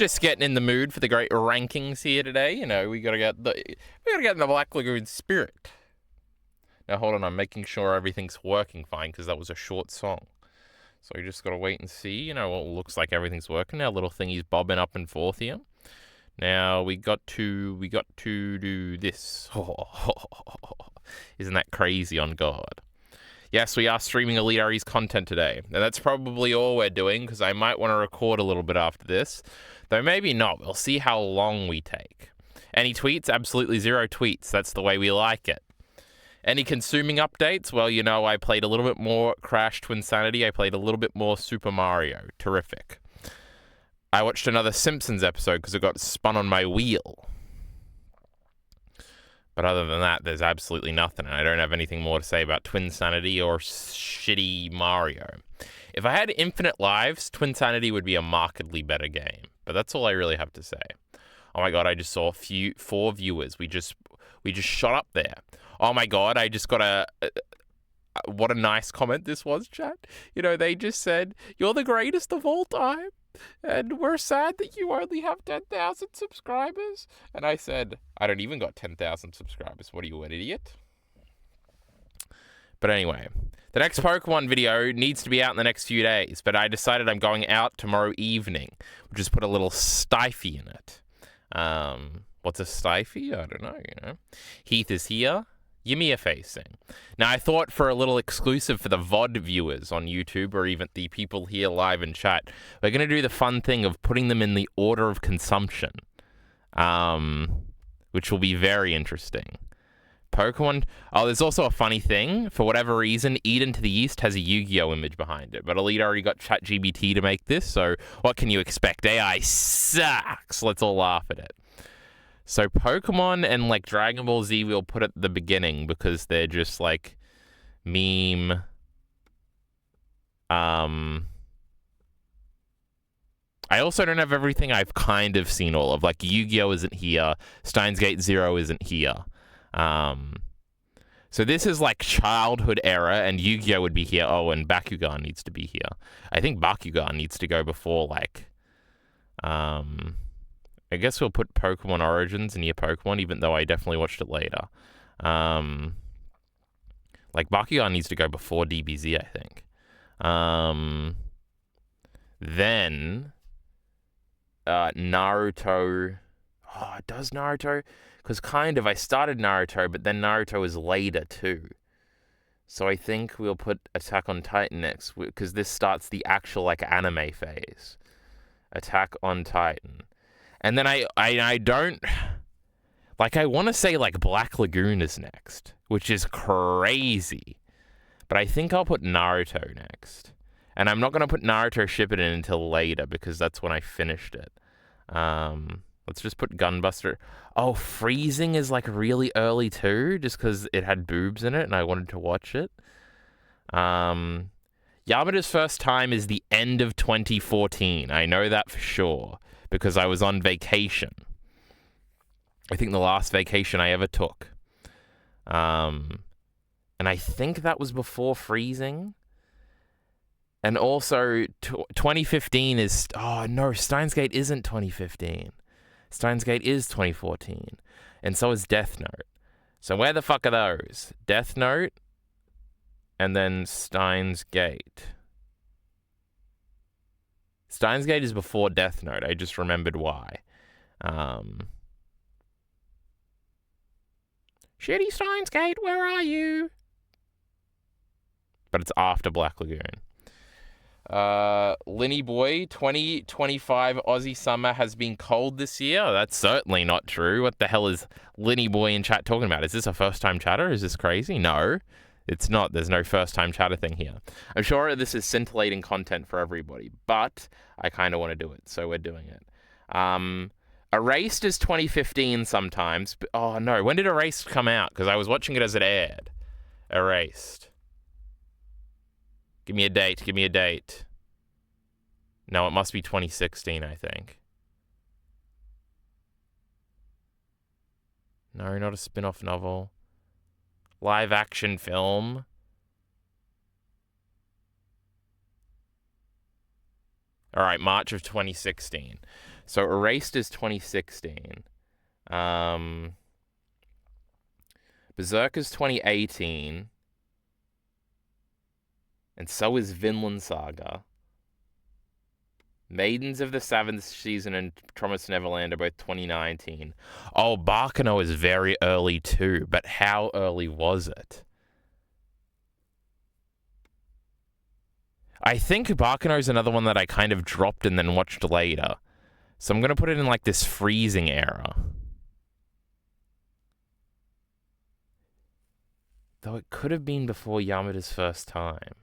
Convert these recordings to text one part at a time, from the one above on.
Just getting in the mood for the great rankings here today. You know, we gotta get in the Black Lagoon spirit. Now hold on, I'm making sure everything's working fine because that was a short song. So we just gotta wait and see. You know, well, it looks like everything's working. Our little thingy's bobbing up and forth here. Now we got to do this. Isn't that crazy on God? Yes, we are streaming Elite Aries content today. And that's probably all we're doing, because I might want to record a little bit after this. Though maybe not. We'll see how long we take. Any tweets? Absolutely 0 tweets. That's the way we like it. Any consuming updates? Well, you know, I played a little bit more Crash Twinsanity. I played a little bit more Super Mario. Terrific. I watched another Simpsons episode because it got spun on my wheel. But other than that, there's absolutely nothing. And I don't have anything more to say about Twinsanity or shitty Mario. If I had infinite lives, Twinsanity would be a markedly better game. But that's all I really have to say. Oh my God, I just saw 4 viewers. We just shot up there. Oh my God, I just got what a nice comment this was, chat. You know, they just said, "You're the greatest of all time. And we're sad that you only have 10,000 subscribers." And I said, I don't even got 10,000 subscribers. What are you, an idiot? But anyway, the next Pokemon video needs to be out in the next few days. But I decided I'm going out tomorrow evening. We'll just put a little Stiffy in it. What's a Stiffy? I don't know, you know. Heath is here. Ymir facing. Now, I thought for a little exclusive for the VOD viewers on YouTube, or even the people here live in chat, we're going to do the fun thing of putting them in the order of consumption, which will be very interesting. Pokemon. Oh, there's also a funny thing. For whatever reason, Eden to the East has a Yu-Gi-Oh image behind it, but Elite already got ChatGPT to make this, so what can you expect? AI sucks. Let's all laugh at it. So Pokemon and like Dragon Ball Z we'll put at the beginning because they're just like meme. I also don't have everything I've kind of seen all of. Like Yu-Gi-Oh isn't here. Steins Gate Zero isn't here. So this is like childhood era, and Yu-Gi-Oh would be here. Oh, and Bakugan needs to be here. I think Bakugan needs to go before like I guess we'll put Pokemon Origins near Pokemon, even though I definitely watched it later. Like, Bakugan needs to go before DBZ, I think. Then, Naruto. Oh, does Naruto? Because kind of, I started Naruto, but then Naruto is later, too. So I think we'll put Attack on Titan next, because this starts the actual, like, anime phase. Attack on Titan. And then I don't, like, I want to say, like, Black Lagoon is next, which is crazy. But I think I'll put Naruto next. And I'm not going to put Naruto Shippuden until later, because that's when I finished it. Let's just put Gunbuster. Oh, Freezing is, like, really early, too, just because it had boobs in it, and I wanted to watch it. Yamada's first time is the end of 2014. I know that for sure. Because I was on vacation. I think the last vacation I ever took. And I think that was before Freezing. And also, 2015 is... Oh, no, Steins Gate isn't 2015. Steins Gate is 2014. And so is Death Note. So where the fuck are those? Death Note, and then Steins Gate. Steins Gate is before Death Note. I just remembered why. Shitty Steins Gate, where are you? But it's after Black Lagoon. Linny Boy, 2025 Aussie summer has been cold this year. That's certainly not true. What the hell is Linny Boy in chat talking about? Is this a first-time chatter? Is this crazy? No. It's not. There's no first-time chatter thing here. I'm sure this is scintillating content for everybody, but I kind of want to do it, so we're doing it. Erased is 2015 sometimes. But, oh, no. When did Erased come out? Because I was watching it as it aired. Erased. Give me a date. Give me a date. No, it must be 2016, I think. No, not a spin-off novel. Live action film. All right, March of 2016. So Erased is 2016. Berserker's 2018. And so is Vinland Saga. Maidens of the Seventh Season and Promised Neverland are both 2019. Oh, Baccano is very early too, but how early was it? I think Baccano is another one that I kind of dropped and then watched later. So I'm going to put it in like this freezing era. Though it could have been before Yamada's first time.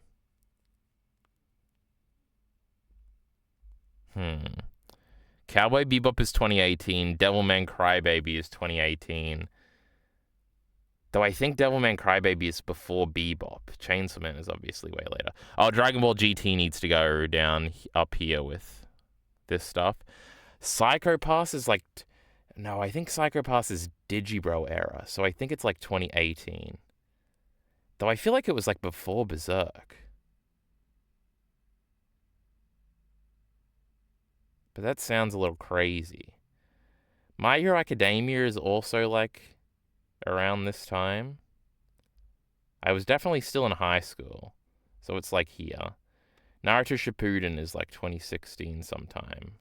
Cowboy Bebop is 2018. Devilman Crybaby is 2018. Though I think Devilman Crybaby is before Bebop. Chainsaw Man is obviously way later. Oh, Dragon Ball GT needs to go down up here with this stuff. Psycho Pass is like... No, I think Psycho Pass is Digibro era. So I think it's like 2018. Though I feel like it was like before Berserk. But that sounds a little crazy. My Hero Academia is also like around this time. I was definitely still in high school. So it's like here. Naruto Shippuden is like 2016 sometime.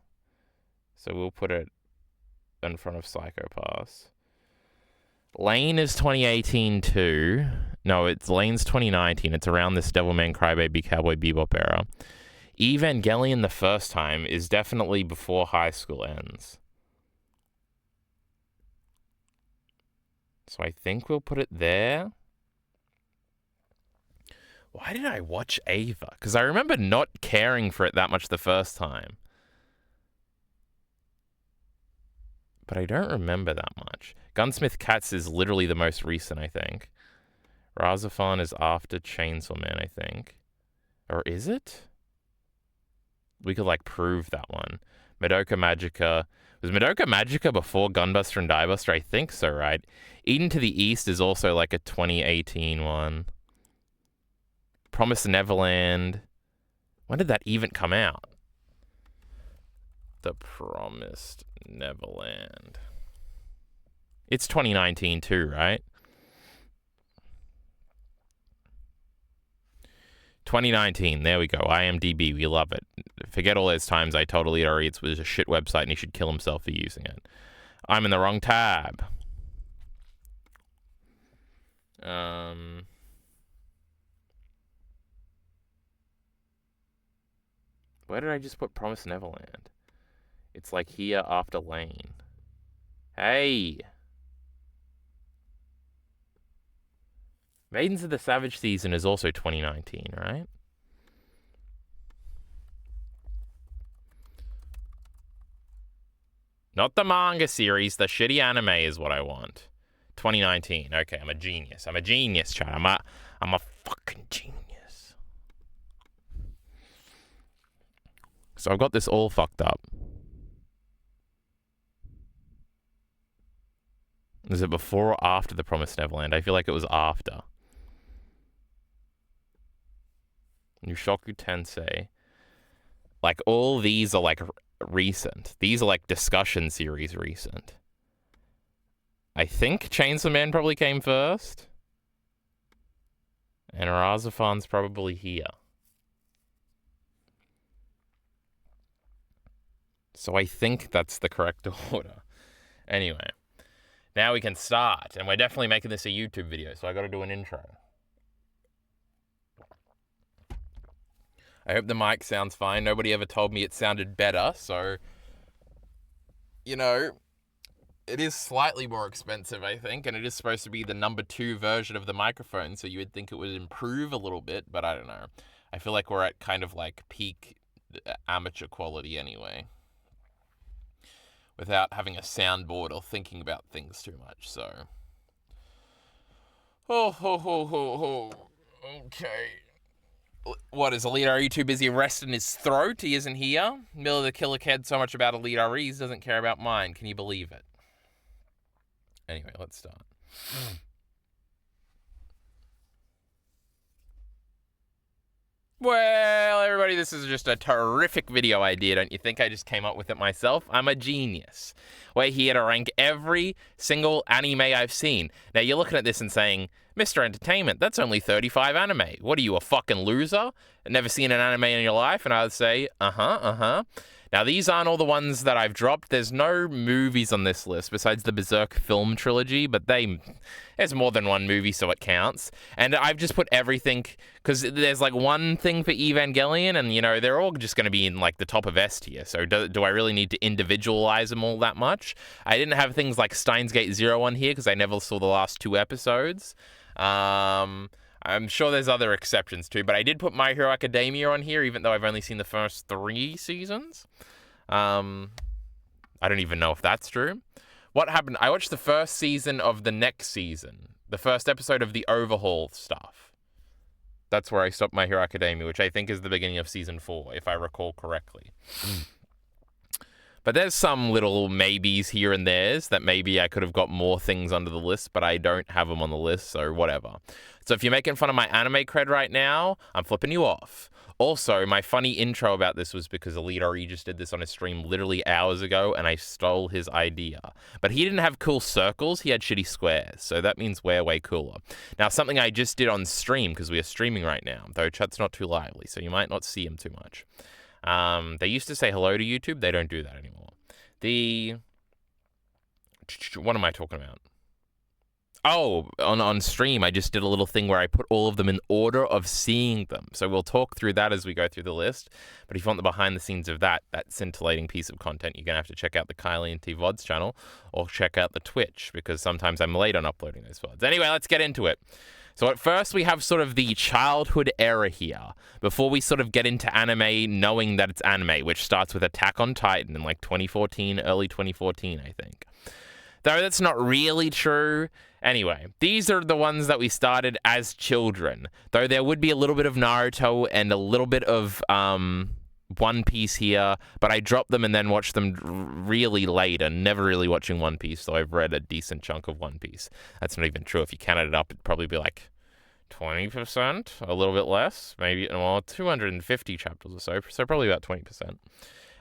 So we'll put it in front of Psycho Pass. Lane is 2018 too. No, Lane's 2019. It's around this Devilman Crybaby Cowboy Bebop era. Evangelion the first time is definitely before high school ends. So I think we'll put it there. Why did I watch Ava? Because I remember not caring for it that much the first time. But I don't remember that much. Gunsmith Cats is literally the most recent, I think. Razafan is after Chainsaw Man, I think. Or is it? We could, like, prove that one. Madoka Magica. Was Madoka Magica before Gunbuster and Diebuster? I think so, right? Eden to the East is also, like, a 2018 one. Promised Neverland. When did that even come out? The Promised Neverland. It's 2019 too, right? 2019, there we go. IMDb, we love it. Forget all those times I told Alita it was a shit website and he should kill himself for using it. I'm in the wrong tab. Where did I just put Promised Neverland? It's like here after Lane. Hey! Maidens of the Savage Season is also 2019, right? Not the manga series, the shitty anime is what I want. 2019. Okay, I'm a genius. I'm a genius, Chad. I'm a fucking genius. So I've got this all fucked up. Is it before or after The Promised Neverland? I feel like it was after. Mushoku Tensei. Like, all these are, like, recent. These are, like, discussion series recent. I think Chainsaw Man probably came first. And Razafan's probably here. So I think that's the correct order. Anyway. Now we can start. And we're definitely making this a YouTube video, so I gotta do an intro. I hope the mic sounds fine. Nobody ever told me it sounded better, so... You know... It is slightly more expensive, I think, and it is supposed to be the number 2 version of the microphone, so you would think it would improve a little bit, but I don't know. I feel like we're at kind of like peak amateur quality anyway. Without having a soundboard or thinking about things too much, so... Okay. What, is Elite RE too busy resting his throat? He isn't here. Miller the Killer cared so much about Elite RE, he doesn't care about mine. Can you believe it? Anyway, let's start. Well, everybody, this is just a terrific video idea, don't you think? I just came up with it myself. I'm a genius. We're here to rank every single anime I've seen. Now, you're looking at this and saying, Mr. Entertainment, that's only 35 anime. What are you, a fucking loser? Never seen an anime in your life? And I would say, uh-huh. Now, these aren't all the ones that I've dropped. There's no movies on this list besides the Berserk film trilogy, but there's more than one movie, so it counts. And I've just put everything, because there's like one thing for Evangelion, and, you know, they're all just going to be in like the top of S tier. So do I really need to individualize them all that much? I didn't have things like Steins Gate Zero on here because I never saw the last 2 episodes. I'm sure there's other exceptions too, but I did put My Hero Academia on here, even though I've only seen the first 3 seasons. I don't even know if that's true. What happened? I watched the first season of the next season, the first episode of the Overhaul stuff. That's where I stopped My Hero Academia, which I think is the beginning of season 4, if I recall correctly. But there's some little maybes here and there's that maybe I could have got more things under the list, but I don't have them on the list, so whatever. So if you're making fun of my anime cred right now, I'm flipping you off. Also, my funny intro about this was because Elite RE just did this on his stream literally hours ago, and I stole his idea. But he didn't have cool circles, he had shitty squares, so that means we're way cooler. Now, something I just did on stream, because we are streaming right now, though chat's not too lively, so you might not see him too much. They used to say hello to YouTube, they don't do that anymore. What am I talking about? Oh, on stream, I just did a little thing where I put all of them in order of seeing them. So we'll talk through that as we go through the list. But if you want the behind the scenes of that scintillating piece of content, you're going to have to check out the Kylie and T VODs channel or check out the Twitch, because sometimes I'm late on uploading those VODs. Anyway, let's get into it. So at first we have sort of the childhood era here, before we sort of get into anime knowing that it's anime, which starts with Attack on Titan in like 2014, early 2014, I think. Though that's not really true. Anyway, these are the ones that we started as children. Though there would be a little bit of Naruto and a little bit of One Piece here, but I dropped them and then watched them really later, never really watching One Piece, so I've read a decent chunk of One Piece. That's not even true. If you counted it up, it'd probably be like 20%, a little bit less, maybe, well, 250 chapters or so probably about 20%.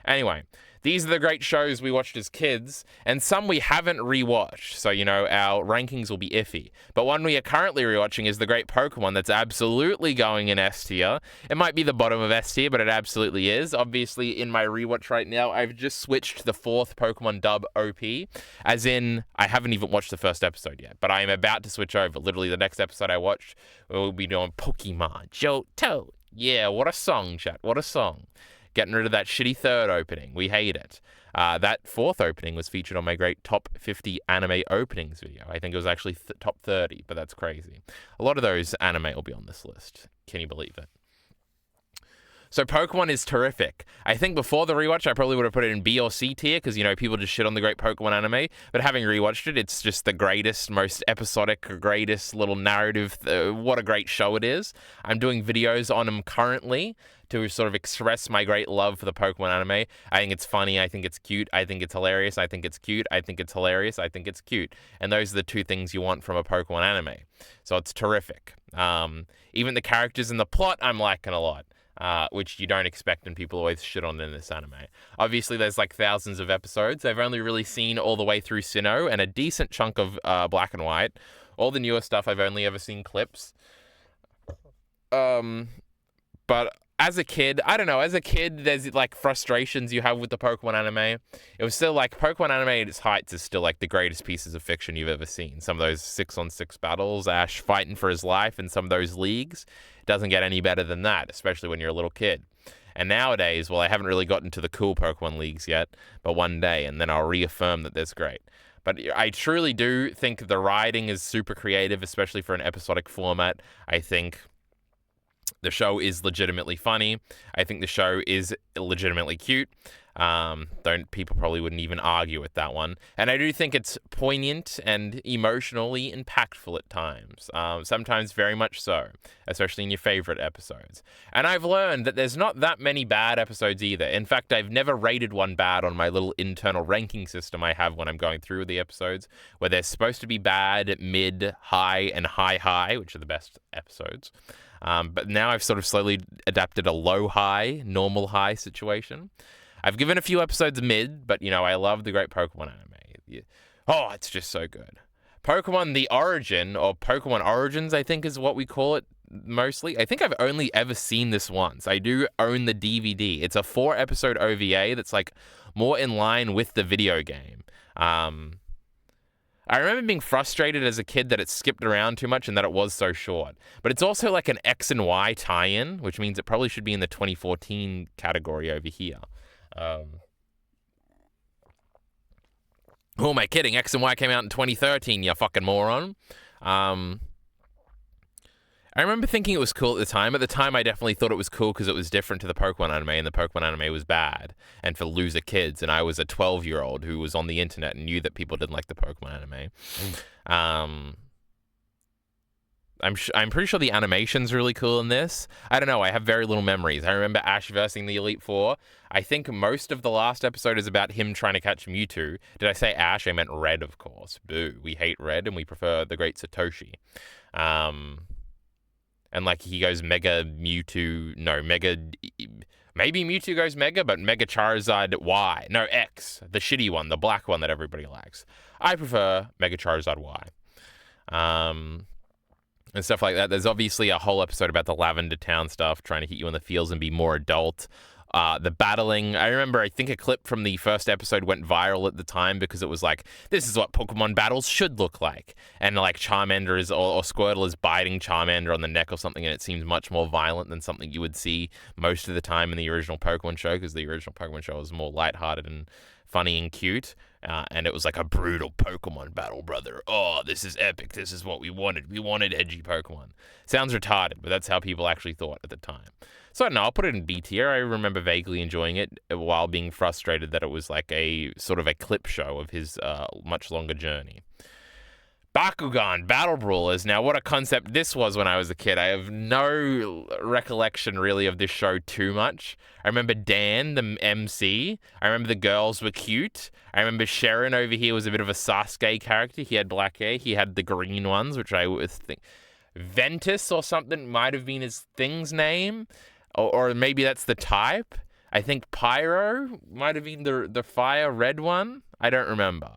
Anyway, these are the great shows we watched as kids, and some we haven't rewatched, so, you know, our rankings will be iffy. But one we are currently rewatching is the great Pokemon that's absolutely going in S tier. It might be the bottom of S tier, but it absolutely is. Obviously, in my rewatch right now, I've just switched to the 4th Pokemon dub OP, as in, I haven't even watched the first episode yet, but I am about to switch over. Literally, the next episode I watch, we'll be doing Pokemon Johto. Yeah, what a song, chat, what a song. Getting rid of that shitty 3rd opening. We hate it. That 4th opening was featured on my great top 50 anime openings video. I think it was actually top 30, but that's crazy. A lot of those anime will be on this list. Can you believe it? So Pokemon is terrific. I think before the rewatch, I probably would have put it in B or C tier because, you know, people just shit on the great Pokemon anime. But having rewatched it, it's just the greatest, most episodic, greatest little narrative. What a great show it is. I'm doing videos on them currently to sort of express my great love for the Pokemon anime. I think it's funny. I think it's cute. I think it's hilarious. I think it's cute. I think it's hilarious. I think it's cute. And those are the 2 things you want from a Pokemon anime. So it's terrific. Even the characters and the plot, I'm liking a lot. Which you don't expect, and people always shit on in this anime. Obviously, there's like thousands of episodes. I've only really seen all the way through Sinnoh and a decent chunk of Black and White. All the newer stuff, I've only ever seen clips. But as a kid, I don't know, as a kid, there's like frustrations you have with the Pokemon anime. It was still like, Pokemon anime at its heights is still like the greatest pieces of fiction you've ever seen. Some of those 6-on-6 battles, Ash fighting for his life in some of those leagues, doesn't get any better than that, especially when you're a little kid. And nowadays, well, I haven't really gotten to the cool Pokemon leagues yet, but one day, and then I'll reaffirm that there's great. But I truly do think the writing is super creative, especially for an episodic format. I think the show is legitimately funny. I think the show is legitimately cute. People probably wouldn't even argue with that one. And I do think it's poignant and emotionally impactful at times. Sometimes very much so, especially in your favorite episodes. And I've learned that there's not that many bad episodes either. In fact, I've never rated one bad on my little internal ranking system I have when I'm going through the episodes, where they're supposed to be bad, mid, high, and high, which are the best episodes. But now I've sort of slowly adapted a low-high, normal-high situation. I've given a few episodes mid, but, I love the great Pokemon anime. Yeah. Oh, it's just so good. Pokemon The Origin, or Pokemon Origins, I think is what we call it mostly. I think I've only ever seen this once. I do own the DVD. It's a 4-episode OVA that's like more in line with the video game. I remember being frustrated as a kid that it skipped around too much and that it was so short. But it's also like an X and Y tie-in, which means it probably should be in the 2014 category over here. Who am I kidding? X and Y came out in 2013, you fucking moron. I remember thinking it was cool at the time. At the time, I definitely thought it was cool because it was different to the Pokemon anime, and the Pokemon anime was bad and for loser kids. And I was a 12-year-old who was on the internet and knew that people didn't like the Pokemon anime. I'm pretty sure the animation's really cool in this. I don't know. I have very little memories. I remember Ash versing the Elite Four. I think most of the last episode is about him trying to catch Mewtwo. Did I say Ash? I meant Red, of course. Boo. We hate Red and we prefer the Great Satoshi. And like he goes Mega Mewtwo. No, Mega. Maybe Mewtwo goes Mega, but Mega Charizard Y. No, X. The shitty one, the black one that everybody likes. I prefer Mega Charizard Y. And stuff like that. There's obviously a whole episode about the Lavender Town stuff, trying to hit you in the feels and be more adult. The battling, I think a clip from the first episode went viral at the time because it was like, this is what Pokemon battles should look like. And like Charmander or Squirtle is biting Charmander on the neck or something, and it seems much more violent than something you would see most of the time in the original Pokemon show, because the original Pokemon show was more lighthearted and funny and cute. And it was like a brutal Pokemon battle, brother. Oh, this is epic. This is what we wanted. We wanted edgy Pokemon. Sounds retarded, but that's how people actually thought at the time. So I don't know, I'll put it in B tier. I remember vaguely enjoying it while being frustrated that it was like a sort of a clip show of his much longer journey. Bakugan Battle Brawlers. Now, what a concept this was when I was a kid. I have no recollection really of this show too much. I remember Dan, the MC. I remember the girls were cute. I remember Sharon over here was a bit of a Sasuke character. He had black hair. He had the green ones, which I was think Ventus or something might have been his thing's name. Or maybe that's the type. I think Pyro might have been the fire red one. I don't remember.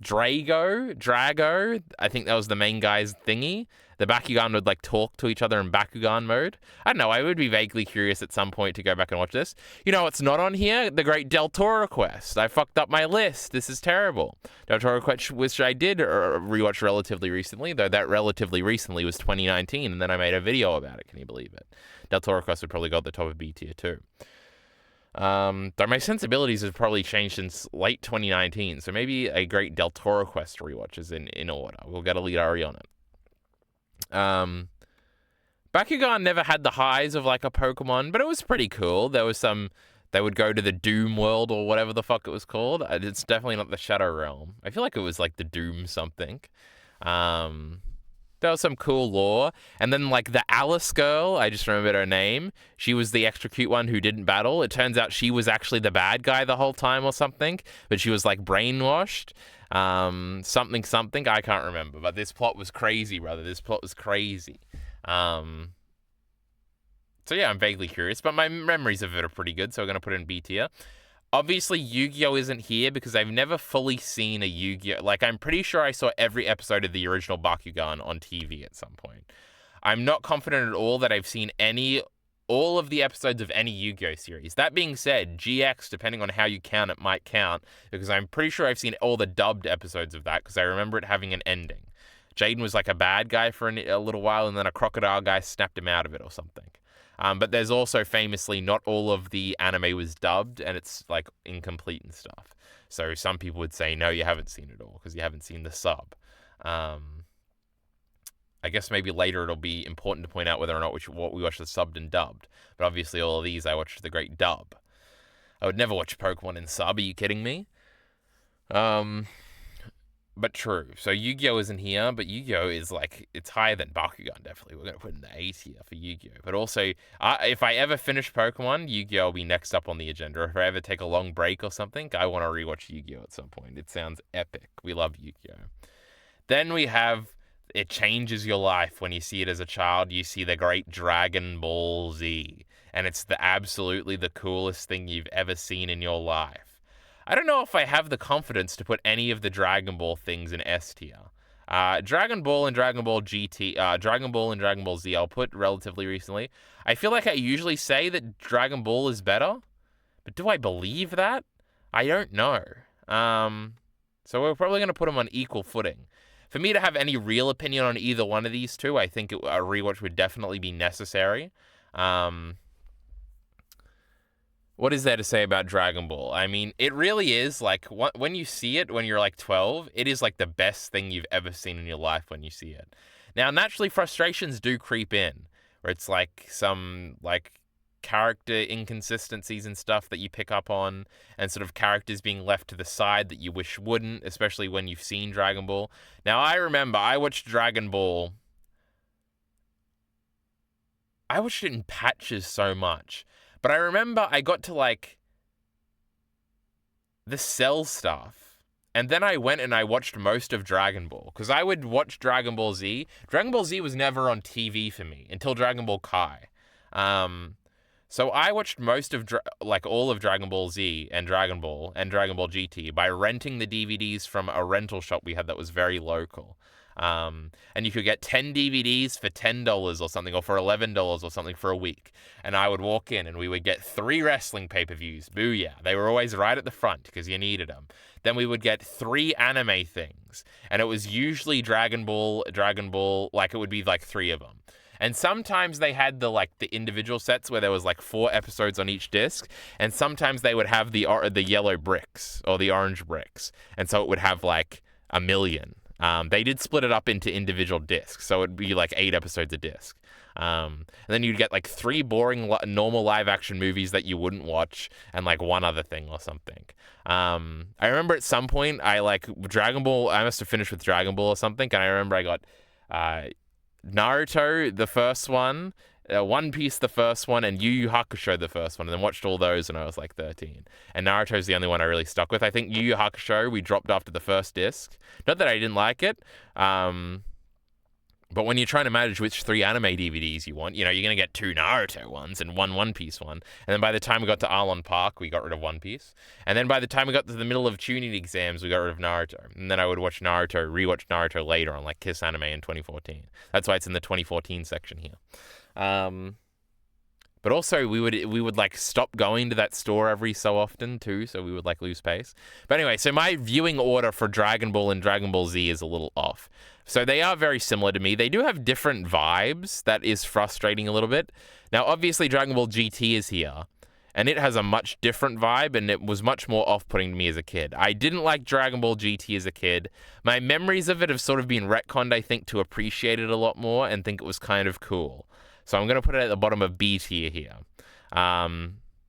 Drago, I think that was the main guy's thingy. The Bakugan would like talk to each other in Bakugan mode. I don't know, I would be vaguely curious at some point to go back and watch this. You know what's not on here? The Great Del Toro Quest. I fucked up my list. This is terrible. Del Toro Quest, which I did rewatch relatively recently, though that relatively recently was 2019, and then I made a video about it. Can you believe it? Del Toro Quest would probably go at the top of B tier too. Though my sensibilities have probably changed since late 2019, so maybe a Great Del Toro Quest rewatch is in order. We'll get a lead Ari on it. Bakugan never had the highs of like a Pokemon, but it was pretty cool. There was they would go to the Doom world or whatever the fuck it was called. It's definitely not the Shadow Realm. I feel like it was like the Doom something. There was some cool lore. And then, like, the Alice girl, I just remembered her name. She was the extra cute one who didn't battle. It turns out she was actually the bad guy the whole time or something. But she was, like, brainwashed. Something. I can't remember. But this plot was crazy, brother. This plot was crazy. So, yeah, I'm vaguely curious. But my memories of it are pretty good, so we're going to put it in B tier. Obviously, Yu-Gi-Oh! Isn't here because I've never fully seen a Yu-Gi-Oh! Like, I'm pretty sure I saw every episode of the original Bakugan on TV at some point. I'm not confident at all that I've seen all of the episodes of any Yu-Gi-Oh! Series. That being said, GX, depending on how you count it, might count, because I'm pretty sure I've seen all the dubbed episodes of that, because I remember it having an ending. Jaden was like a bad guy for a little while, and then a crocodile guy snapped him out of it or something. But there's also famously not all of the anime was dubbed, and it's like incomplete and stuff. So some people would say, no, you haven't seen it all because you haven't seen the sub. I guess maybe later it'll be important to point out whether or not what we watched the subbed and dubbed. But obviously all of these I watched the great dub. I would never watch Pokemon in sub. Are you kidding me? But true. So Yu-Gi-Oh! Isn't here, but Yu-Gi-Oh! Is like, it's higher than Bakugan, definitely. We're going to put in the A tier for Yu-Gi-Oh! But also, if I ever finish Pokemon, Yu-Gi-Oh! Will be next up on the agenda. Or if I ever take a long break or something, I want to rewatch Yu-Gi-Oh! At some point. It sounds epic. We love Yu-Gi-Oh! Then we have It changes your life when you see it as a child. You see the great Dragon Ball Z, and it's absolutely the coolest thing you've ever seen in your life. I don't know if I have the confidence to put any of the Dragon Ball things in S tier. Dragon Ball and Dragon Ball GT, Dragon Ball and Dragon Ball Z, I'll put relatively recently. I feel like I usually say that Dragon Ball is better, but do I believe that? I don't know. So we're probably going to put them on equal footing. For me to have any real opinion on either one of these two, I think a rewatch would definitely be necessary. What is there to say about Dragon Ball? I mean, it really is, like, when you see it when you're, like, 12, it is, like, the best thing you've ever seen in your life when you see it. Now, naturally, frustrations do creep in, where it's, like, some, like, character inconsistencies and stuff that you pick up on, and sort of characters being left to the side that you wish wouldn't, especially when you've seen Dragon Ball. Now, I remember I watched Dragon Ball. I watched it in patches so much. But I remember I got to, like, the Cell stuff, and then I went and I watched most of Dragon Ball, because I would watch Dragon Ball Z. Dragon Ball Z was never on TV for me until Dragon Ball Kai. So I watched most of, all of Dragon Ball Z and Dragon Ball GT by renting the DVDs from a rental shop we had that was very local. And you could get 10 DVDs for $10 or something, or for $11 or something for a week. And I would walk in and we would get 3 wrestling pay-per-views. Booyah. They were always right at the front because you needed them. Then we would get 3 anime things. And it was usually Dragon Ball, like it would be like 3 of them. And sometimes they had the individual sets where there was like 4 episodes on each disc, and sometimes they would have the yellow bricks or the orange bricks, and so it would have like a million. They did split it up into individual discs, so it'd be like 8 episodes a disc. And then you'd get like 3 boring normal live action movies that you wouldn't watch, and like 1 other thing or something. I remember at some point I Dragon Ball. I must have finished with Dragon Ball or something, and I remember I got Naruto, the first one, One Piece, the first one, and Yu Yu Hakusho, the first one, and then watched all those when I was like 13. And Naruto's the only one I really stuck with. I think Yu Yu Hakusho we dropped after the first disc. Not that I didn't like it, but when you're trying to manage which 3 anime DVDs you want, you're going to get 2 Naruto ones and 1 One Piece one. And then by the time we got to Arlong Park, we got rid of One Piece. And then by the time we got to the middle of tuning exams, we got rid of Naruto. And then I would rewatch Naruto later on, like Kiss Anime in 2014. That's why it's in the 2014 section here. But also we would like stop going to that store every so often too, so we would like lose pace. But anyway, so my viewing order for Dragon Ball and Dragon Ball Z is a little off. So they are very similar to me. They do have different vibes. That is frustrating a little bit. Now, obviously, Dragon Ball GT is here, and it has a much different vibe, and it was much more off-putting to me as a kid. I didn't like Dragon Ball GT as a kid. My memories of it have sort of been retconned, I think, to appreciate it a lot more and think it was kind of cool. So I'm going to put it at the bottom of B tier here.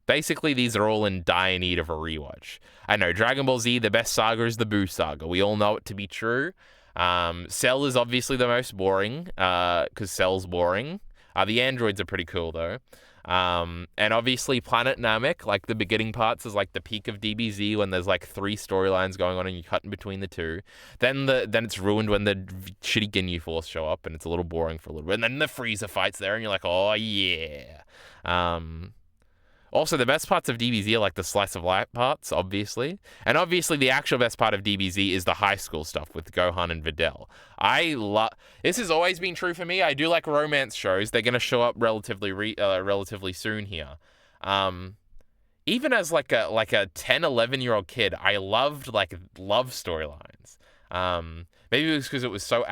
Basically, these are all in dire need of a rewatch. I know, Dragon Ball Z, the best saga is the Buu saga. We all know it to be true. Cell is obviously the most boring, because Cell's boring. The androids are pretty cool, though. And obviously Planet Namek, like the beginning parts is like the peak of DBZ when there's like 3 storylines going on and you cut in between the 2. Then it's ruined when the shitty Ginyu Force show up and it's a little boring for a little bit. And then the Frieza fight's there and you're like, oh yeah. Also, the best parts of DBZ are like the slice of life parts, obviously. And obviously, the actual best part of DBZ is the high school stuff with Gohan and Videl. This has always been true for me. I do like romance shows. They're going to show up relatively soon here. Even as like a 10, 11-year-old kid, I loved like love storylines. Maybe it was because it was so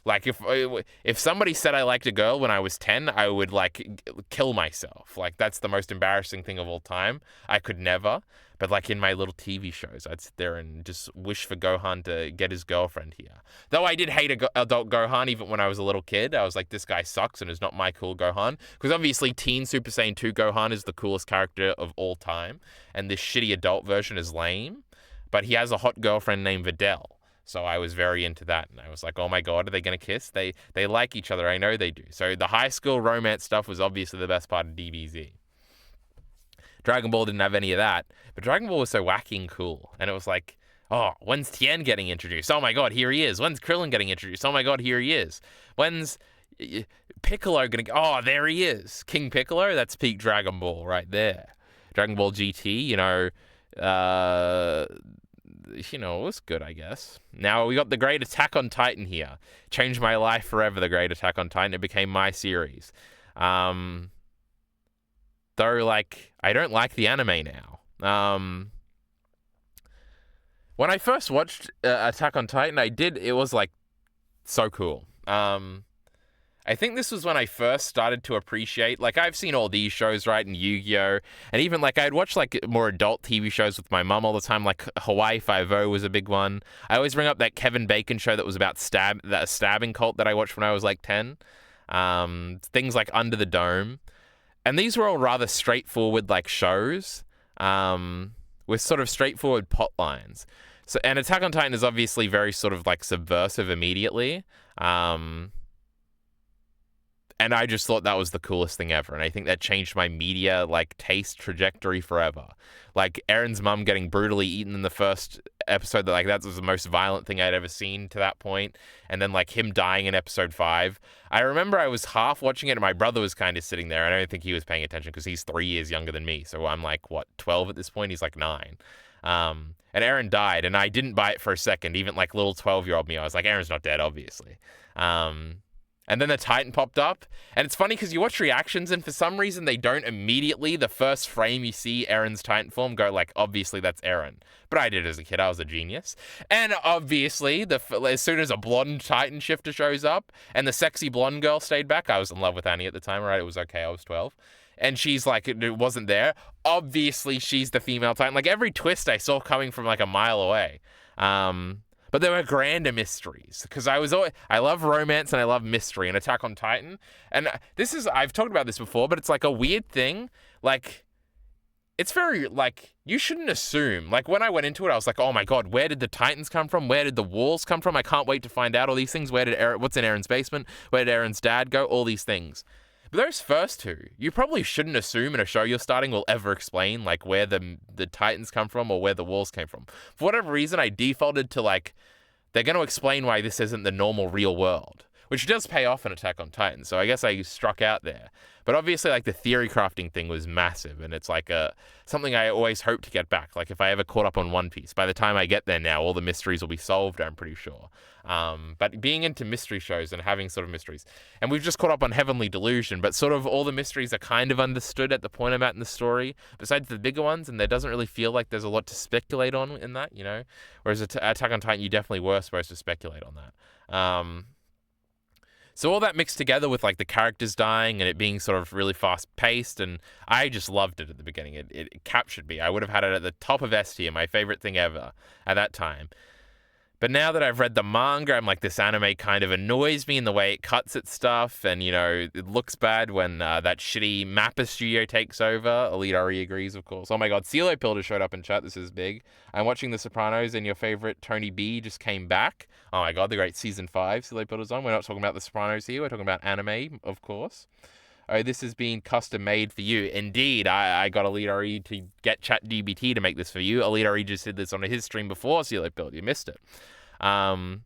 like if somebody said I liked a girl when I was 10, I would like kill myself. Like that's the most embarrassing thing of all time. I could never. But like in my little TV shows, I'd sit there and just wish for Gohan to get his girlfriend here. Though I did hate adult Gohan even when I was a little kid. I was like, this guy sucks and is not my cool Gohan. Because obviously Teen Super Saiyan 2 Gohan is the coolest character of all time. And this shitty adult version is lame. But he has a hot girlfriend named Videl. So I was very into that, and I was like, oh my god, are they going to kiss? They like each other, I know they do. So the high school romance stuff was obviously the best part of DBZ. Dragon Ball didn't have any of that, but Dragon Ball was so wacky and cool, and it was like, Oh, when's Tien getting introduced? Oh my god, here he is. When's Krillin getting introduced? Oh my god, here he is. When's Piccolo gonna? Oh, there he is. King Piccolo. That's peak Dragon Ball right there. Dragon Ball GT. Uh, it was good, I guess. Now we got the Great Attack on Titan here. Changed my life forever. The Great Attack on Titan. It became my series. Though, like, I don't like the anime now. When I first watched Attack on Titan, it was, like, so cool. I think this was when I first started to appreciate, like, I've seen all these shows, right, and Yu-Gi-Oh! And even, like, I'd watch, like, more adult TV shows with my mum all the time, like Hawaii Five-0 was a big one. I always bring up that Kevin Bacon show that was about that stabbing cult that I watched when I was, like, 10. Things like Under the Dome. And these were all rather straightforward, like, shows, with sort of straightforward plot lines. So, and Attack on Titan is obviously very sort of like subversive immediately. And I just thought that was the coolest thing ever. And I think that changed my media like taste trajectory forever. Like Eren's mum getting brutally eaten in the first episode, that was the most violent thing I'd ever seen to that point. And then like him dying in episode 5. I remember I was half watching it and my brother was kind of sitting there. And I don't think he was paying attention because he's 3 years younger than me. So I'm like, 12 at this point? He's like 9. And Eren died, and I didn't buy it for a second. Even like little 12-year-old me, I was like, Eren's not dead, obviously. And then the Titan popped up, and it's funny because you watch reactions, and for some reason they don't immediately, the first frame you see Eren's Titan form, go like, obviously that's Eren. But I did as a kid, I was a genius. And obviously, as soon as a blonde Titan shifter shows up, and the sexy blonde girl stayed back, I was in love with Annie at the time, right? It was okay, I was 12. And she's like, it wasn't there. Obviously, she's the female Titan. Like, every twist I saw coming from, like, a mile away. But there were grander mysteries. Because I love romance and I love mystery. And Attack on Titan. And I've talked about this before, but it's, like, a weird thing. Like, it's very, like, you shouldn't assume. Like, when I went into it, I was like, oh, my God, where did the Titans come from? Where did the walls come from? I can't wait to find out all these things. What's in Eren's basement? Where did Eren's dad go? All these things. But those first two, you probably shouldn't assume in a show you're starting will ever explain, like, where the Titans come from or where the walls came from. For whatever reason, I defaulted to, like, they're going to explain why this isn't the normal real world, which does pay off in Attack on Titan, so I guess I struck out there. But obviously, like, the theory crafting thing was massive, and it's, like, something I always hope to get back. Like, if I ever caught up on One Piece, by the time I get there now, all the mysteries will be solved, I'm pretty sure. But being into mystery shows and having sort of mysteries, and we've just caught up on Heavenly Delusion, but sort of all the mysteries are kind of understood at the point I'm at in the story, besides the bigger ones, and there doesn't really feel like there's a lot to speculate on in that, Whereas Attack on Titan, you definitely were supposed to speculate on that. So all that mixed together with like the characters dying and it being sort of really fast paced, and I just loved it at the beginning. It captured me. I would have had it at the top of S tier, my favorite thing ever at that time. But now that I've read the manga, I'm like, this anime kind of annoys me in the way it cuts its stuff. And, it looks bad when that shitty Mappa studio takes over. Elite Ari agrees, of course. Oh my God, CeeLo Pilder showed up in chat. This is big. I'm watching The Sopranos and your favorite Tony B just came back. Oh my God, the great season 5 CeeLo Pilder's on. We're not talking about The Sopranos here. We're talking about anime, of course. Oh, this has been custom made for you. Indeed, I got Elite Ari to get ChatGPT to make this for you. Elite Ari just did this on his stream before CeeLo Pilder. You missed it. So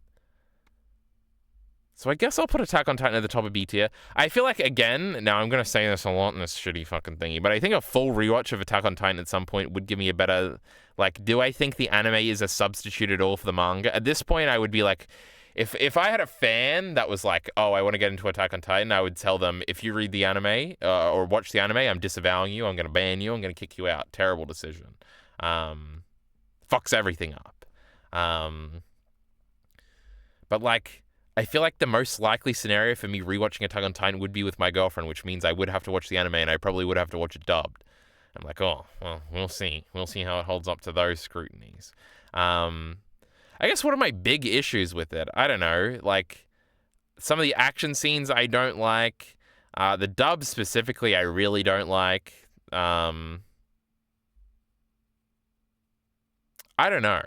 I guess I'll put Attack on Titan at the top of B tier. I feel like, again, now I'm going to say this a lot in this shitty fucking thingy, but I think a full rewatch of Attack on Titan at some point would give me a better, like, do I think the anime is a substitute at all for the manga? At this point, I would be like, if I had a fan that was like, oh, I want to get into Attack on Titan, I would tell them, if you read the anime or watch the anime, I'm disavowing you, I'm going to ban you, I'm going to kick you out. Terrible decision. Fucks everything up. But, like, I feel like the most likely scenario for me rewatching Attack on Titan would be with my girlfriend, which means I would have to watch the anime and I probably would have to watch it dubbed. I'm like, oh, well, we'll see. We'll see how it holds up to those scrutinies. I guess what are my big issues with it? I don't know. Like, some of the action scenes I don't like. The dub specifically I really don't like. I don't know.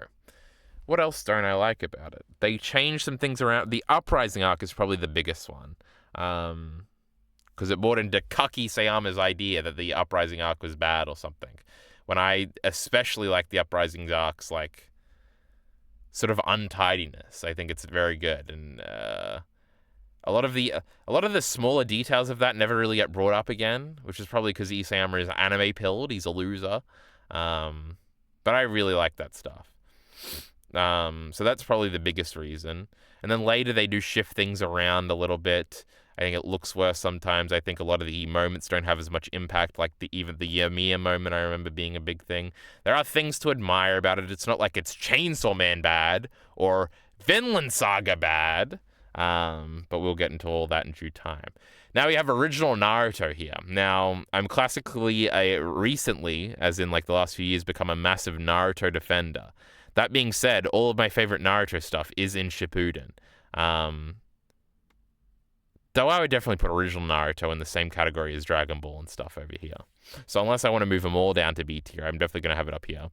What else don't I like about it? They changed some things around. The Uprising arc is probably the biggest one. Because it brought into Kaki Sayama's idea that the Uprising arc was bad or something. When I especially like the Uprising arcs, like, sort of untidiness. I think it's very good, and a lot of the smaller details of that never really get brought up again, which is probably because Isayama is anime pilled. He's a loser, but I really like that stuff. So that's probably the biggest reason. And then later they do shift things around a little bit. I think it looks worse sometimes. I think a lot of the moments don't have as much impact, like even the Yamiya moment I remember being a big thing. There are things to admire about it. It's not like it's Chainsaw Man bad or Vinland Saga bad, but we'll get into all that in due time. Now we have original Naruto here. Now, I'm classically, recently, as in like the last few years, become a massive Naruto defender. That being said, all of my favorite Naruto stuff is in Shippuden. Though I would definitely put original Naruto in the same category as Dragon Ball and stuff over here. So unless I want to move them all down to B tier, I'm definitely going to have it up here.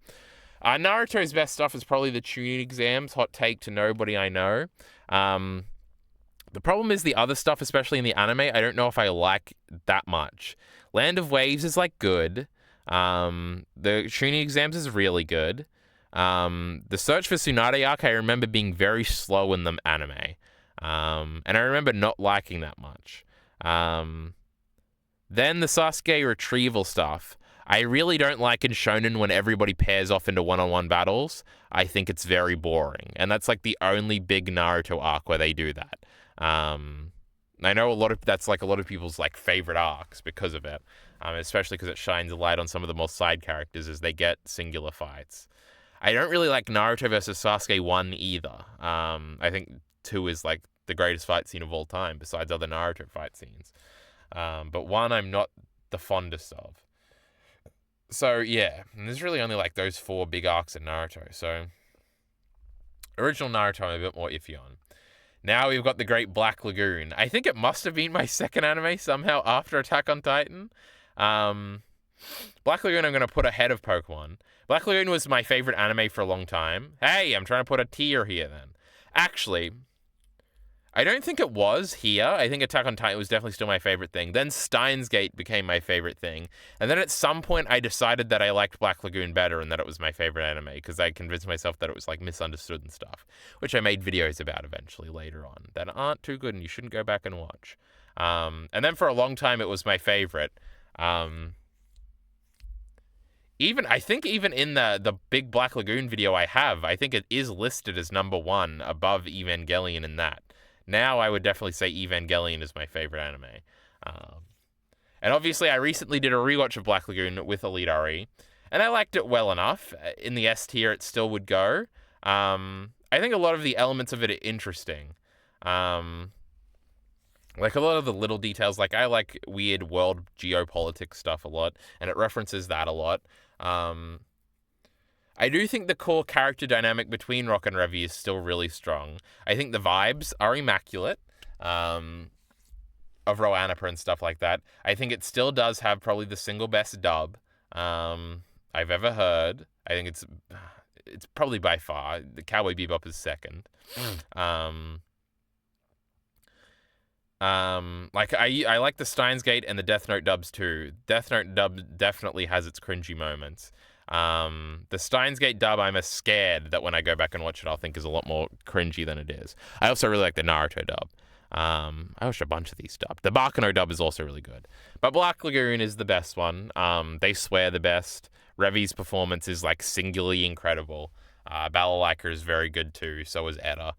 Naruto's best stuff is probably the Chunin exams. Hot take to nobody I know. The problem is the other stuff, especially in the anime, I don't know if I like that much. Land of Waves is like good. The Chunin exams is really good. The Search for Tsunade arc I remember being very slow in the anime. And I remember not liking that much. Then the Sasuke retrieval stuff. I really don't like in Shonen when everybody pairs off into one-on-one battles. I think it's very boring. And that's like the only big Naruto arc where they do that. I know that's like a lot of people's like favorite arcs because of it. Especially because it shines a light on some of the more side characters as they get singular fights. I don't really like Naruto versus Sasuke 1 either. I think 2 is like the greatest fight scene of all time besides other Naruto fight scenes. But 1 I'm not the fondest of. So yeah, and there's really only like those 4 big arcs in Naruto. So original Naruto I'm a bit more iffy on. Now we've got the Great Black Lagoon. I think it must have been my second anime somehow after Attack on Titan. Black Lagoon I'm going to put ahead of Pokemon. Black Lagoon was my favorite anime for a long time. Hey, I'm trying to put a tier here then. Actually, I don't think it was here. I think Attack on Titan was definitely still my favorite thing. Then Steins Gate became my favorite thing. And then at some point I decided that I liked Black Lagoon better and that it was my favorite anime because I convinced myself that it was like misunderstood and stuff, which I made videos about eventually later on that aren't too good and you shouldn't go back and watch. And then for a long time it was my favorite. I think even in the big Black Lagoon video I think it is listed as number 1 above Evangelion in that. Now I would definitely say Evangelion is my favorite anime. And obviously I recently did a rewatch of Black Lagoon with Elite RE, and I liked it well enough. In the S tier it still would go. I think a lot of the elements of it are interesting. Like a lot of the little details, like I like weird world geopolitics stuff a lot, and it references that a lot. I do think the core character dynamic between Rock and Revy is still really strong. I think the vibes are immaculate, of Roanapa and stuff like that. I think it still does have probably the single best dub I've ever heard. I think it's probably by far. The Cowboy Bebop is second. Like I like the Steins Gate and the Death Note dubs too. Death Note dub definitely has its cringy moments. The Steins Gate dub, I'm scared that when I go back and watch it, I'll think is a lot more cringy than it is. I also really like the Naruto dub. I watched a bunch of these dubs. The Baccano dub is also really good. But Black Lagoon is the best one. They swear the best. Revy's performance is like singularly incredible. Balalaika is very good too. So is Eda.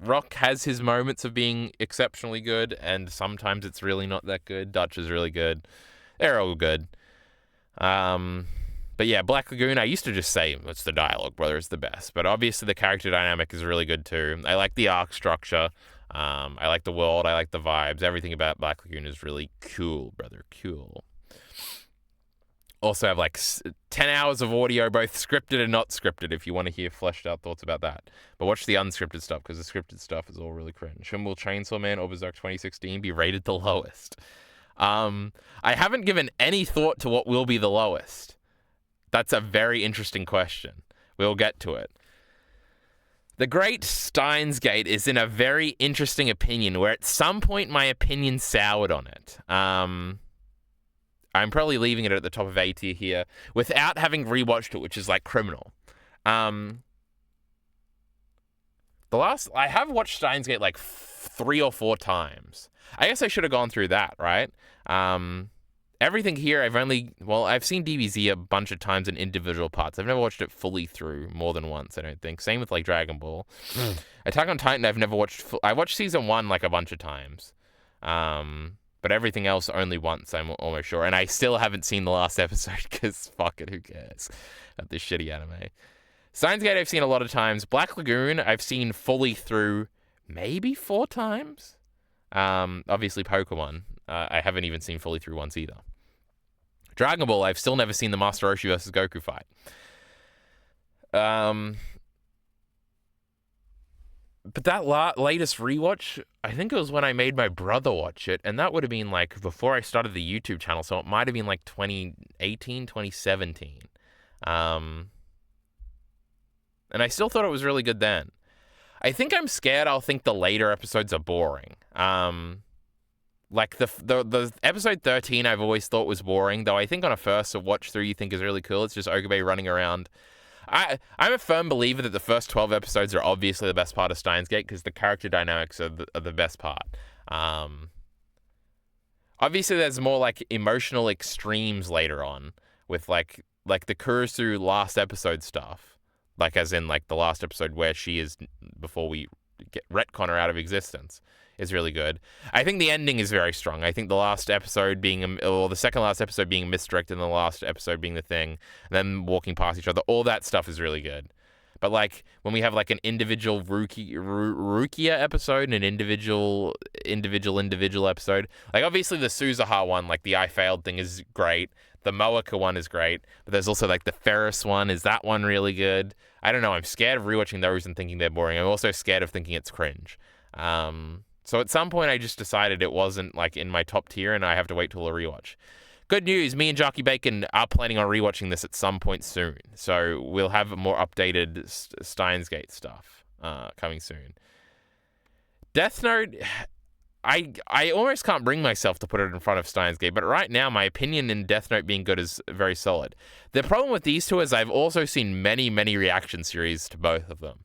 Rock has his moments of being exceptionally good, and sometimes it's really not that good. Dutch is really good. They're all good. But yeah, Black Lagoon, I used to just say it's the dialogue, brother, it's the best. But obviously the character dynamic is really good too. I like the arc structure. I like the world. I like the vibes. Everything about Black Lagoon is really cool, brother. Cool. Also have like 10 hours of audio, both scripted and not scripted, if you want to hear fleshed out thoughts about that. But watch the unscripted stuff, because the scripted stuff is all really cringe. And will Chainsaw Man or Berserk 2016 be rated the lowest? I haven't given any thought to what will be the lowest. That's a very interesting question. We'll get to it. The Great Steins Gate is in a very interesting opinion, where at some point my opinion soured on it. I'm probably leaving it at the top of A tier here, without having rewatched it, which is like criminal. I have watched Steins Gate like 3 or 4 times. I guess I should have gone through that, right? Everything here, I've seen DBZ a bunch of times in individual parts. I've never watched it fully through more than once, I don't think. Same with like Dragon Ball. Attack on Titan, I've never watched. I watched season 1 like a bunch of times. But everything else only once, I'm almost sure. And I still haven't seen the last episode because fuck it, who cares about this shitty anime. Steins Gate I've seen a lot of times. Black Lagoon I've seen fully through maybe 4 times. Obviously Pokemon I haven't even seen fully through once either. Dragon Ball I've still never seen the Master Roshi versus Goku fight. But that latest rewatch, I think it was when I made my brother watch it, and that would have been like before I started the YouTube channel, so it might have been like 2018, 2017. And I still thought it was really good then. I think I'm scared I'll think the later episodes are boring. Like the episode 13 I've always thought was boring, though I think on a first watch through you think is really cool. It's just Okabe running around. I'm a firm believer that the first 12 episodes are obviously the best part of Steins Gate because the character dynamics are the best part. Obviously, there's more like emotional extremes later on with like the Kurisu last episode stuff, like as in like the last episode where she is before we get retcon her out of existence is really good. I think the ending is very strong. I think the last episode being, or the second last episode being misdirected and the last episode being the thing, and then walking past each other, all that stuff is really good. But like when we have like an individual Rukia episode and an individual episode, like obviously the Suzuha one, like the I failed thing is great. The Moeka one is great, but there's also like the Ferris one. Is that one really good? I don't know. I'm scared of rewatching those and thinking they're boring. I'm also scared of thinking it's cringe. So at some point I just decided it wasn't like in my top tier and I have to wait till a rewatch. Good news, me and Jockey Bacon are planning on rewatching this at some point soon. So we'll have more updated Steins Gate stuff coming soon. Death Note, I almost can't bring myself to put it in front of Steins Gate, but right now my opinion in Death Note being good is very solid. The problem with these two is I've also seen many, many reaction series to both of them.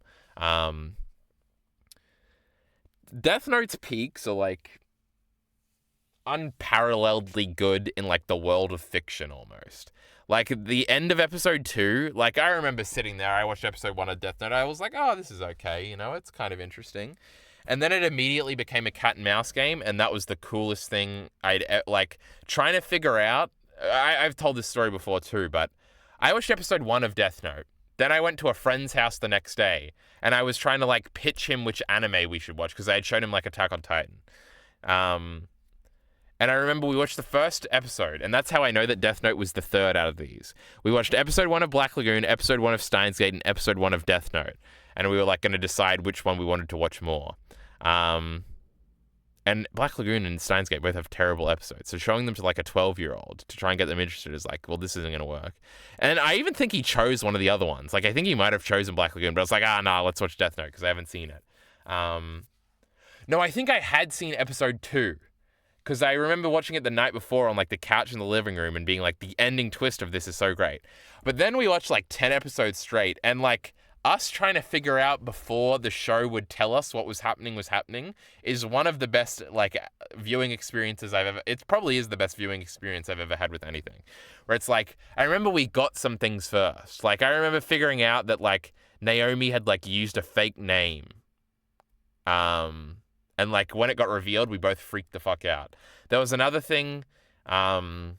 Death Note's peaks are like unparalleledly good in like the world of fiction almost. Like the end of episode 2, like I remember sitting there, I watched episode 1 of Death Note, I was like, oh, this is okay, you know, it's kind of interesting. And then it immediately became a cat and mouse game, and that was the coolest thing I'd like trying to figure out. I've told this story before too, but I watched episode 1 of Death Note. Then I went to a friend's house the next day, and I was trying to like pitch him which anime we should watch because I had shown him like Attack on Titan. And I remember we watched the first episode, and that's how I know that Death Note was the third out of these. We watched episode 1 of Black Lagoon, episode 1 of Steins Gate, and episode 1 of Death Note. And we were like going to decide which one we wanted to watch more. And Black Lagoon and Steins Gate both have terrible episodes. So showing them to like a 12-year-old to try and get them interested is like, well, this isn't going to work. And I even think he chose one of the other ones. Like, I think he might have chosen Black Lagoon, but I was like, nah, let's watch Death Note because I haven't seen it. No, I think I had seen episode 2. Because I remember watching it the night before on like the couch in the living room and being like, the ending twist of this is so great. But then we watched like 10 episodes straight, and like us trying to figure out before the show would tell us what was happening is one of the best like viewing experiences I've ever. It probably is the best viewing experience I've ever had with anything. Where it's like, I remember we got some things first. Like I remember figuring out that like Naomi had like used a fake name. And like when it got revealed, we both freaked the fuck out. There was another thing. I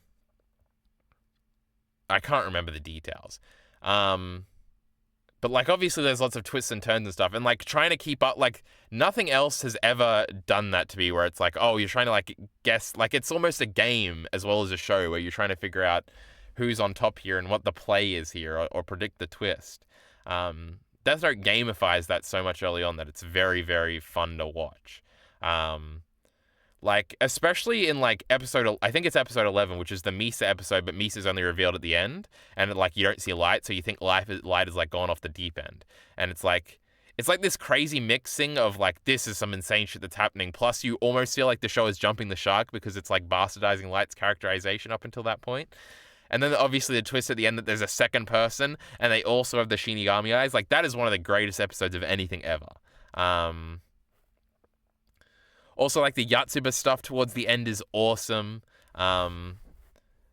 can't remember the details. But like obviously there's lots of twists and turns and stuff. And like trying to keep up, like nothing else has ever done that to me where it's like, oh, you're trying to like guess. Like it's almost a game as well as a show where you're trying to figure out who's on top here and what the play is here or predict the twist. Death Note gamifies that so much early on that it's very, very fun to watch. Like especially in like I think it's episode 11, which is the Misa episode, but Misa's only revealed at the end, and like you don't see light, so you think light is like gone off the deep end, and it's like this crazy mixing of like this is some insane shit that's happening, plus you almost feel like the show is jumping the shark because it's like bastardizing Light's characterization up until that point. And then obviously the twist at the end that there's a second person and they also have the Shinigami eyes. Like that is one of the greatest episodes of anything ever. Also, like the Yotsuba stuff towards the end is awesome.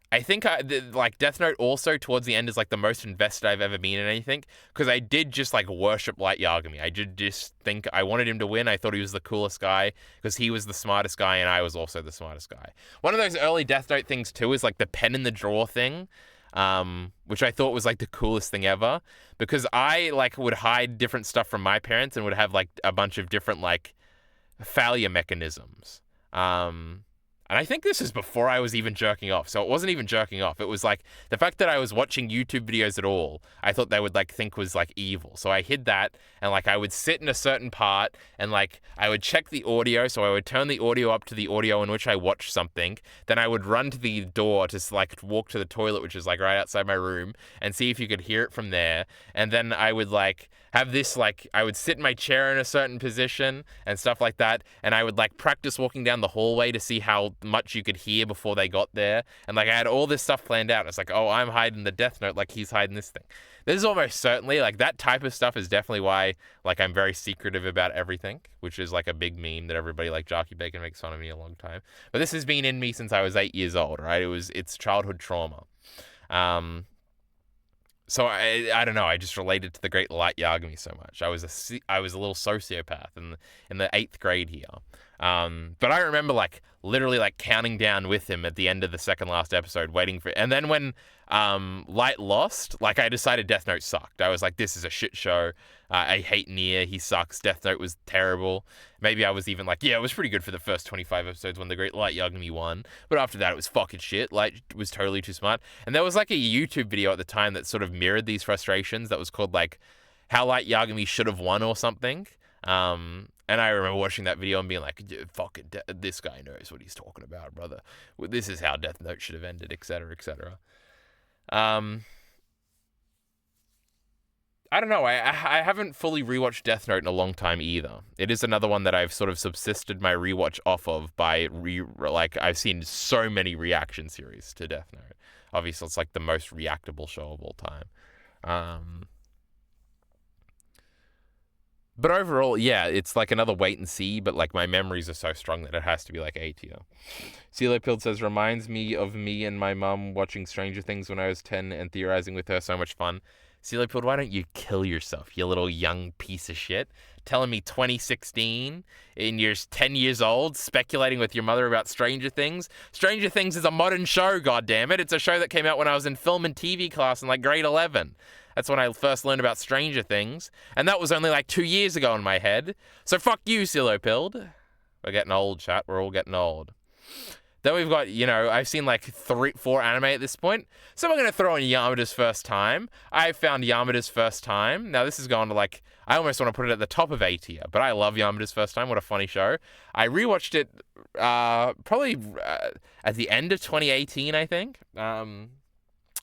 I think like Death Note also towards the end is like the most invested I've ever been in anything, because I did just like worship Light Yagami. I did just think I wanted him to win. I thought he was the coolest guy because he was the smartest guy and I was also the smartest guy. One of those early Death Note things too is like the pen in the drawer thing, which I thought was like the coolest thing ever, because I like would hide different stuff from my parents and would have like a bunch of different like failure mechanisms. And I think this is before I was even jerking off. So it wasn't even jerking off. It was like the fact that I was watching YouTube videos at all, I thought they would like think was like evil. So I hid that, and like I would sit in a certain part and like I would check the audio. So I would turn the audio up to the audio in which I watched something. Then I would run to the door to like walk to the toilet, which is like right outside my room, and see if you could hear it from there. And then I would like have this like I would sit in my chair in a certain position and stuff like that, and I would like practice walking down the hallway to see how much you could hear before they got there, and like I had all this stuff planned out. It's like, oh, I'm hiding the Death Note like he's hiding this thing. This is almost certainly like that type of stuff is definitely why like I'm very secretive about everything, which is like a big meme that everybody like Jockey Bacon makes fun of me a long time. But this has been in me since I was 8 years old, right? It's childhood trauma. So I don't know. I just related to the great Light Yagami so much. I was a little sociopath in the 8th grade here. But I remember like literally like counting down with him at the end of the second last episode, waiting for. And then when Light lost, like I decided Death Note sucked. I was like, this is a shit show. I hate Nia. He sucks. Death Note was terrible. Maybe I was even like, yeah, it was pretty good for the first 25 episodes when the great Light Yagami won. But after that, it was fucking shit. Light was totally too smart. And there was like a YouTube video at the time that sort of mirrored these frustrations that was called like How Light Yagami Should Have Won or something. And I remember watching that video and being like, fucking this guy knows what he's talking about, brother. This is how Death Note should have ended, etc., etc. I don't know. I haven't fully rewatched Death Note in a long time either. It is another one that I've sort of subsisted my rewatch off of by like I've seen so many reaction series to Death Note. Obviously, it's like the most reactable show of all time. But overall, yeah, it's like another wait and see, but like my memories are so strong that it has to be like A tier. CeeLo Pild says, reminds me of me and my mum watching Stranger Things when I was 10 and theorizing with her. So much fun. CeeLo Pild, why don't you kill yourself, you little young piece of shit? Telling me 2016 and you're 10 years old speculating with your mother about Stranger Things? Stranger Things is a modern show, goddammit. It's a show that came out when I was in film and TV class in like grade 11. That's when I first learned about Stranger Things. And that was only like 2 years ago in my head. So fuck you, CeeLo Pild. We're getting old, chat. We're all getting old. Then we've got, I've seen like 4 anime at this point. So we're going to throw in Yamada's First Time. I found Yamada's First Time. Now this is going to like, I almost want to put it at the top of A tier, but I love Yamada's First Time. What a funny show. I rewatched it probably at the end of 2018, I think.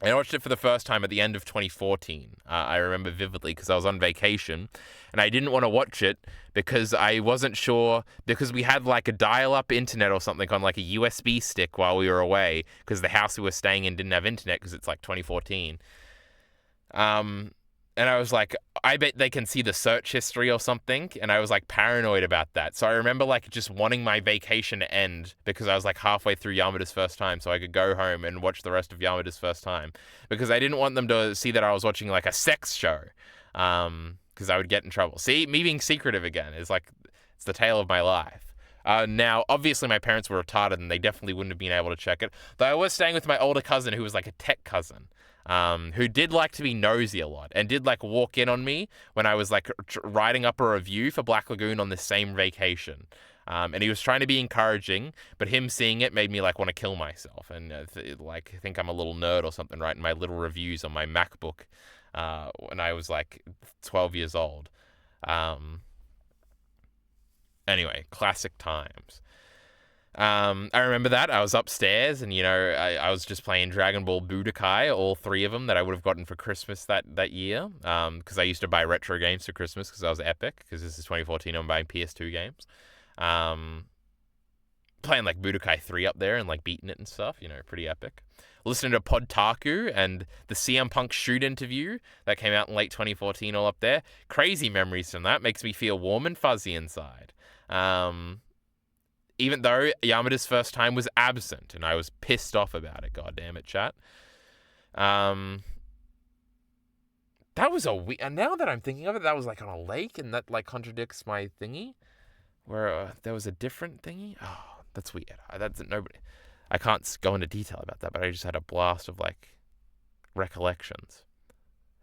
I watched it for the first time at the end of 2014. I remember vividly because I was on vacation and I didn't want to watch it because I wasn't sure, because we had like a dial-up internet or something on like a USB stick while we were away because the house we were staying in didn't have internet because it's like 2014. And I was like, I bet they can see the search history or something. And I was like paranoid about that. So I remember like just wanting my vacation to end because I was like halfway through Yamada's First Time so I could go home and watch the rest of Yamada's First Time. Because I didn't want them to see that I was watching like a sex show. Because I would get in trouble. See, me being secretive again is like, it's the tale of my life. Now, obviously my parents were retarded and they definitely wouldn't have been able to check it. Though I was staying with my older cousin who was like a tech cousin. Who did like to be nosy a lot and did like walk in on me when I was like writing up a review for Black Lagoon on the same vacation. And he was trying to be encouraging, but him seeing it made me like want to kill myself and like think I'm a little nerd or something, writing my little reviews on my MacBook when I was like 12 years old. Anyway, classic times. I remember that. I was upstairs and, I was just playing Dragon Ball Budokai, all 3 of them that I would have gotten for Christmas that year. Because I used to buy retro games for Christmas because I was epic. Because this is 2014, I'm buying PS2 games. playing like Budokai 3 up there and like beating it and stuff, pretty epic. Listening to Podtaku and the CM Punk shoot interview that came out in late 2014 all up there. Crazy memories from that. Makes me feel warm and fuzzy inside. Even though Yamada's first time was absent and I was pissed off about it. God damn it, chat. That was and now that I'm thinking of it, that was like on a lake, and that like contradicts my thingy where there was a different thingy. Oh, that's weird. I can't go into detail about that, but I just had a blast of like recollections.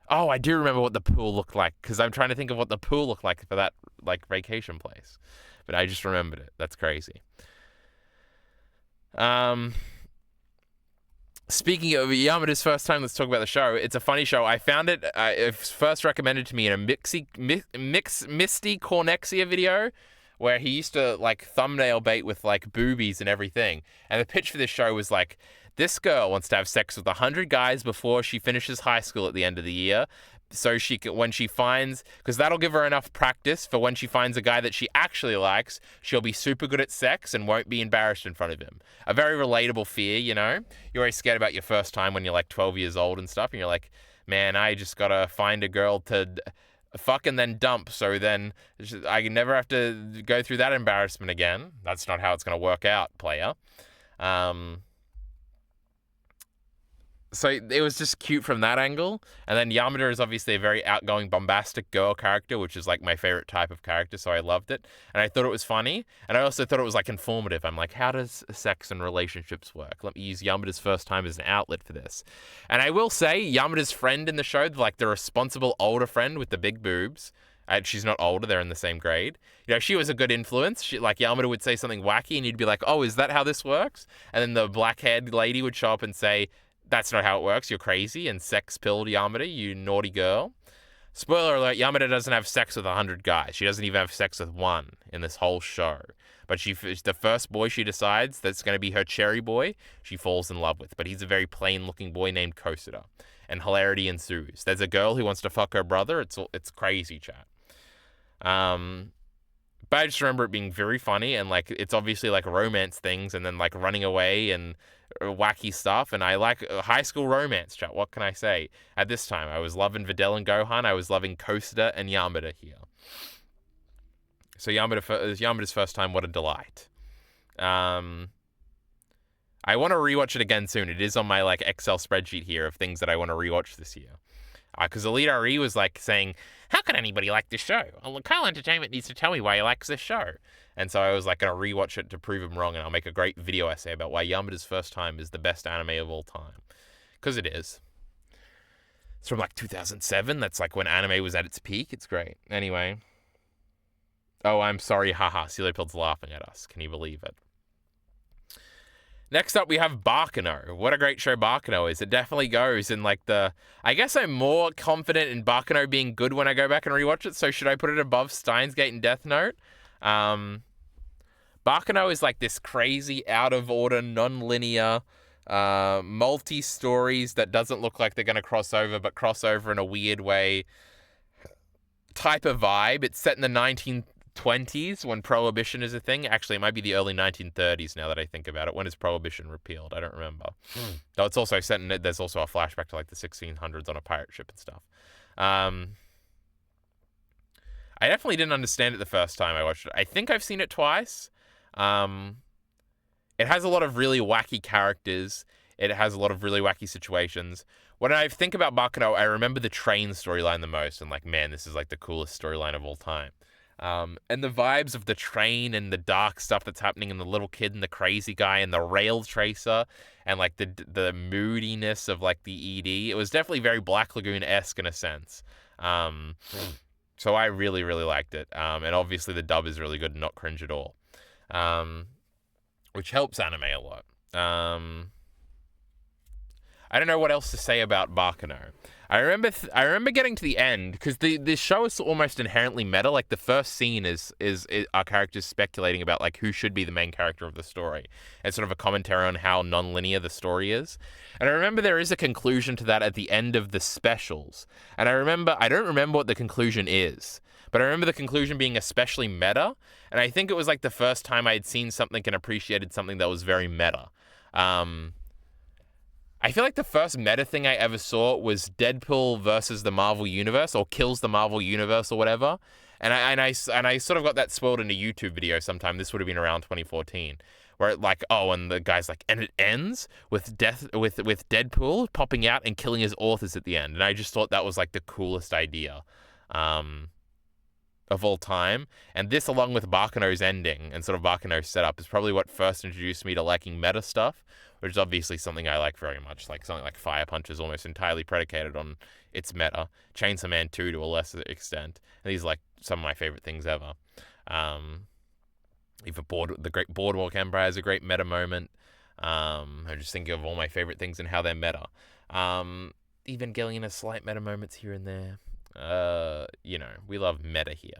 Oh, I do remember what the pool looked like, because I'm trying to think of what the pool looked like for that like vacation place, but I just remembered it. That's crazy. Speaking of Yamada's first time, let's talk about the show. It's a funny show. I found it. It was first recommended to me in a Misty Cornexia video, where he used to like thumbnail bait with like boobies and everything. And the pitch for this show was like, this girl wants to have sex with 100 guys before she finishes high school at the end of the year. So she can, because that'll give her enough practice for when she finds a guy that she actually likes, she'll be super good at sex and won't be embarrassed in front of him. A very relatable fear, You're always scared about your first time when you're like 12 years old and stuff. And you're like, man, I just gotta find a girl to fuck and then dump, so then I never have to go through that embarrassment again. That's not how it's going to work out, player. So it was just cute from that angle. And then Yamada is obviously a very outgoing, bombastic girl character, which is like my favorite type of character, so I loved it. And I thought it was funny. And I also thought it was like informative. I'm like, how does sex and relationships work? Let me use Yamada's first time as an outlet for this. And I will say, Yamada's friend in the show, like the responsible older friend with the big boobs, she's not older, they're in the same grade. She was a good influence. Like Yamada would say something wacky and you'd be like, oh, is that how this works? And then the black-haired lady would show up and say, that's not how it works, you're crazy, and sex-pilled Yamada, you naughty girl. Spoiler alert, Yamada doesn't have sex with 100 guys. She doesn't even have sex with one in this whole show. But the first boy she decides that's going to be her cherry boy, she falls in love with. But he's a very plain-looking boy named Kosuda. And hilarity ensues. There's a girl who wants to fuck her brother. It's crazy, chat. But I just remember it being very funny, and like it's obviously like romance things, and then like running away and wacky stuff. And I like high school romance, chat. What can I say? At this time, I was loving Videl and Gohan. I was loving Kosuda and Yamada here. So Yamada's first time, what a delight. I want to rewatch it again soon. It is on my like Excel spreadsheet here of things that I want to rewatch this year. Because Elite RE was like saying, how can anybody like this show? Well, Kyle Entertainment needs to tell me why he likes this show. And so I was like going to rewatch it to prove him wrong, and I'll make a great video essay about why Yamada's first time is the best anime of all time. Because it is. It's from like 2007. That's like when anime was at its peak. It's great. Anyway. Oh, I'm sorry. Haha. Celiopild's laughing at us. Can you believe it? Next up, we have Baccano. What a great show Baccano is. It definitely goes in like I guess I'm more confident in Baccano being good when I go back and rewatch it, so should I put it above Steins Gate and Death Note? Baccano is like this crazy, out-of-order, non-linear, multi-stories that doesn't look like they're going to cross over, but cross over in a weird way type of vibe. It's set in the 1920s when Prohibition is a thing. Actually, it might be the early 1930s now that I think about it. When is Prohibition repealed? I don't remember. Though it's also set in, there's also a flashback to like the 1600s on a pirate ship and stuff. I definitely didn't understand it the first time I watched it. I think I've seen it twice. It has a lot of really wacky characters. It has a lot of really wacky situations. When I think about Baccano, I remember the train storyline the most. And like, man, this is like the coolest storyline of all time. And the vibes of the train and the dark stuff that's happening and the little kid and the crazy guy and the rail tracer and like the moodiness of like the ED. It was definitely very Black Lagoon-esque in a sense. So I really, really liked it. And obviously the dub is really good and not cringe at all. Which helps anime a lot. I don't know what else to say about Baccano. I remember getting to the end, because the show is almost inherently meta. Like the first scene is our characters speculating about like who should be the main character of the story. It's sort of a commentary on how non-linear the story is. And I remember there is a conclusion to that at the end of the specials. And I don't remember what the conclusion is. But I remember the conclusion being especially meta, and I think it was like the first time I had seen something and appreciated something that was very meta. I feel like the first meta thing I ever saw was Deadpool versus the Marvel Universe, or kills the Marvel Universe, or whatever. And I sort of got that spoiled in a YouTube video sometime. This would have been around 2014, where it like, oh, and the guy's like, and it ends with with Deadpool popping out and killing his authors at the end. And I just thought that was like the coolest idea of all time. And this, along with Bakuno's ending and sort of Bakuno's setup, is probably what first introduced me to liking meta stuff, which is obviously something I like very much. Like something like Fire Punch is almost entirely predicated on its meta. Chainsaw Man 2 to a lesser extent. And these are like some of my favorite things ever. Even the Great Boardwalk Empire is a great meta moment. I'm just thinking of all my favorite things and how they're meta. Evangelion has slight meta moments here and there. We love meta here.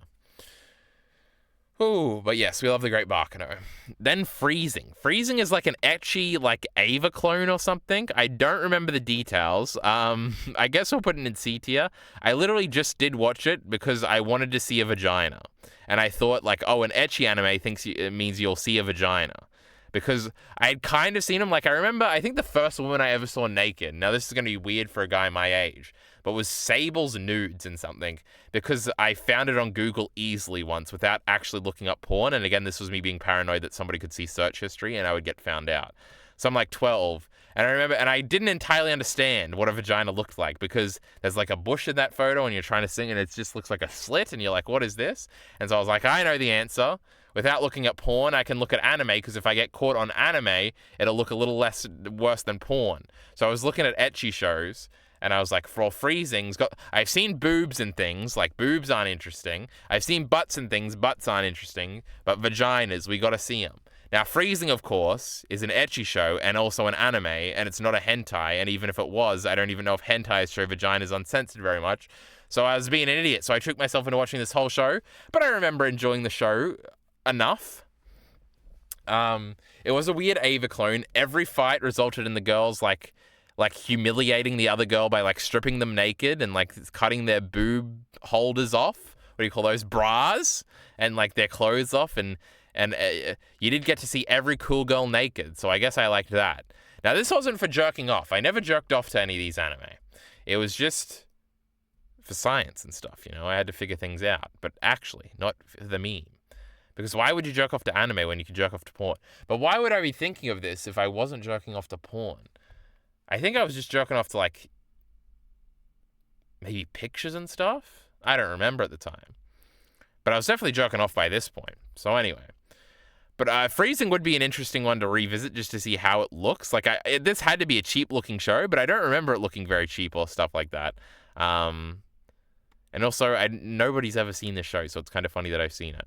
Ooh, but yes, we love the Great Bakuno. Then Freezing. Freezing is like an ecchi, like Ava clone or something. I don't remember the details. I guess we'll put it in C tier. I literally just did watch it because I wanted to see a vagina. And I thought like, oh, an ecchi anime thinks it means you'll see a vagina. Because I had kind of seen them. Like, I think the first woman I ever saw naked, now this is going to be weird for a guy my age, but was Sable's nudes in something, because I found it on Google easily once without actually looking up porn. And again, this was me being paranoid that somebody could see search history and I would get found out. So I'm like 12. And I remember, and I didn't entirely understand what a vagina looked like, because there's like a bush in that photo and you're trying to sing and it just looks like a slit and you're like, what is this? And so I was like, I know the answer. Without looking at porn, I can look at anime, because if I get caught on anime, it'll look a little worse than porn. So I was looking at ecchi shows, and I was like, for Freezing's I've seen boobs and things, like boobs aren't interesting. I've seen butts and things, butts aren't interesting. But vaginas, we gotta see them. Now, Freezing, of course, is an ecchi show and also an anime, and it's not a hentai, and even if it was, I don't even know if hentais show vaginas uncensored very much. So I was being an idiot, so I tricked myself into watching this whole show, but I remember enjoying the show enough. It was a weird Ava clone. Every fight resulted in the girls like humiliating the other girl by like stripping them naked and like cutting their boob holders off. What do you call those? Bras, and like their clothes off, and you did get to see every cool girl naked. So I guess I liked that. Now, this wasn't for jerking off. I never jerked off to any of these anime. It was just for science and stuff, I had to figure things out. But actually, not for the meme. Because why would you jerk off to anime when you can jerk off to porn? But why would I be thinking of this if I wasn't jerking off to porn? I think I was just jerking off to, like, maybe pictures and stuff? I don't remember at the time. But I was definitely jerking off by this point. So anyway. But Freezing would be an interesting one to revisit just to see how it looks. Like, this had to be a cheap-looking show, but I don't remember it looking very cheap or stuff like that. And also, nobody's ever seen this show, so it's kind of funny that I've seen it.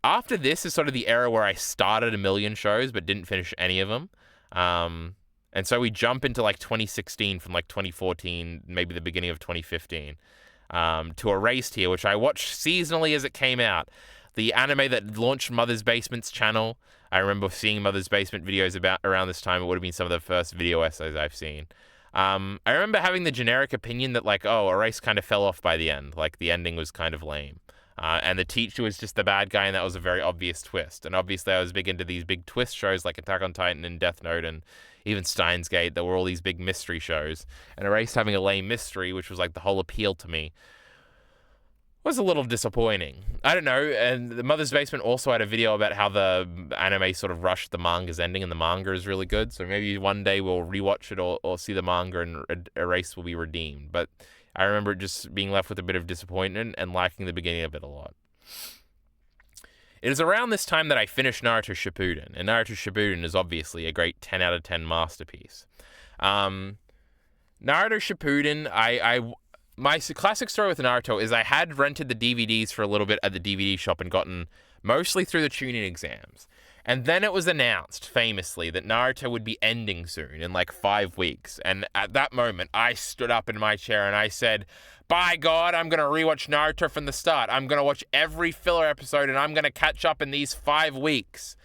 After this is sort of the era where I started a million shows but didn't finish any of them. And so we jump into like 2016 from like 2014, maybe the beginning of 2015, to Erased here, which I watched seasonally as it came out. The anime that launched Mother's Basement's channel. I remember seeing Mother's Basement videos around this time. It would have been some of the first video essays I've seen. I remember having the generic opinion that like, oh, Erased kind of fell off by the end. Like the ending was kind of lame. And the teacher was just the bad guy, and that was a very obvious twist. And obviously I was big into these big twist shows like Attack on Titan and Death Note and even Steins Gate. There were all these big mystery shows. And Erased having a lame mystery, which was like the whole appeal to me, was a little disappointing. I don't know. And the Mother's Basement also had a video about how the anime sort of rushed the manga's ending, and the manga is really good. So maybe one day we'll rewatch it or see the manga and Erased will be redeemed. But I remember just being left with a bit of disappointment and liking the beginning of it a lot. It is around this time that I finished Naruto Shippuden, and Naruto Shippuden is obviously a great 10 out of 10 masterpiece. Naruto Shippuden, my classic story with Naruto is I had rented the DVDs for a little bit at the DVD shop and gotten mostly through the Chunin exams. And then it was announced, famously, that Naruto would be ending soon, in like 5 weeks. And at that moment, I stood up in my chair and I said, by God, I'm going to rewatch Naruto from the start. I'm going to watch every filler episode and I'm going to catch up in these 5 weeks.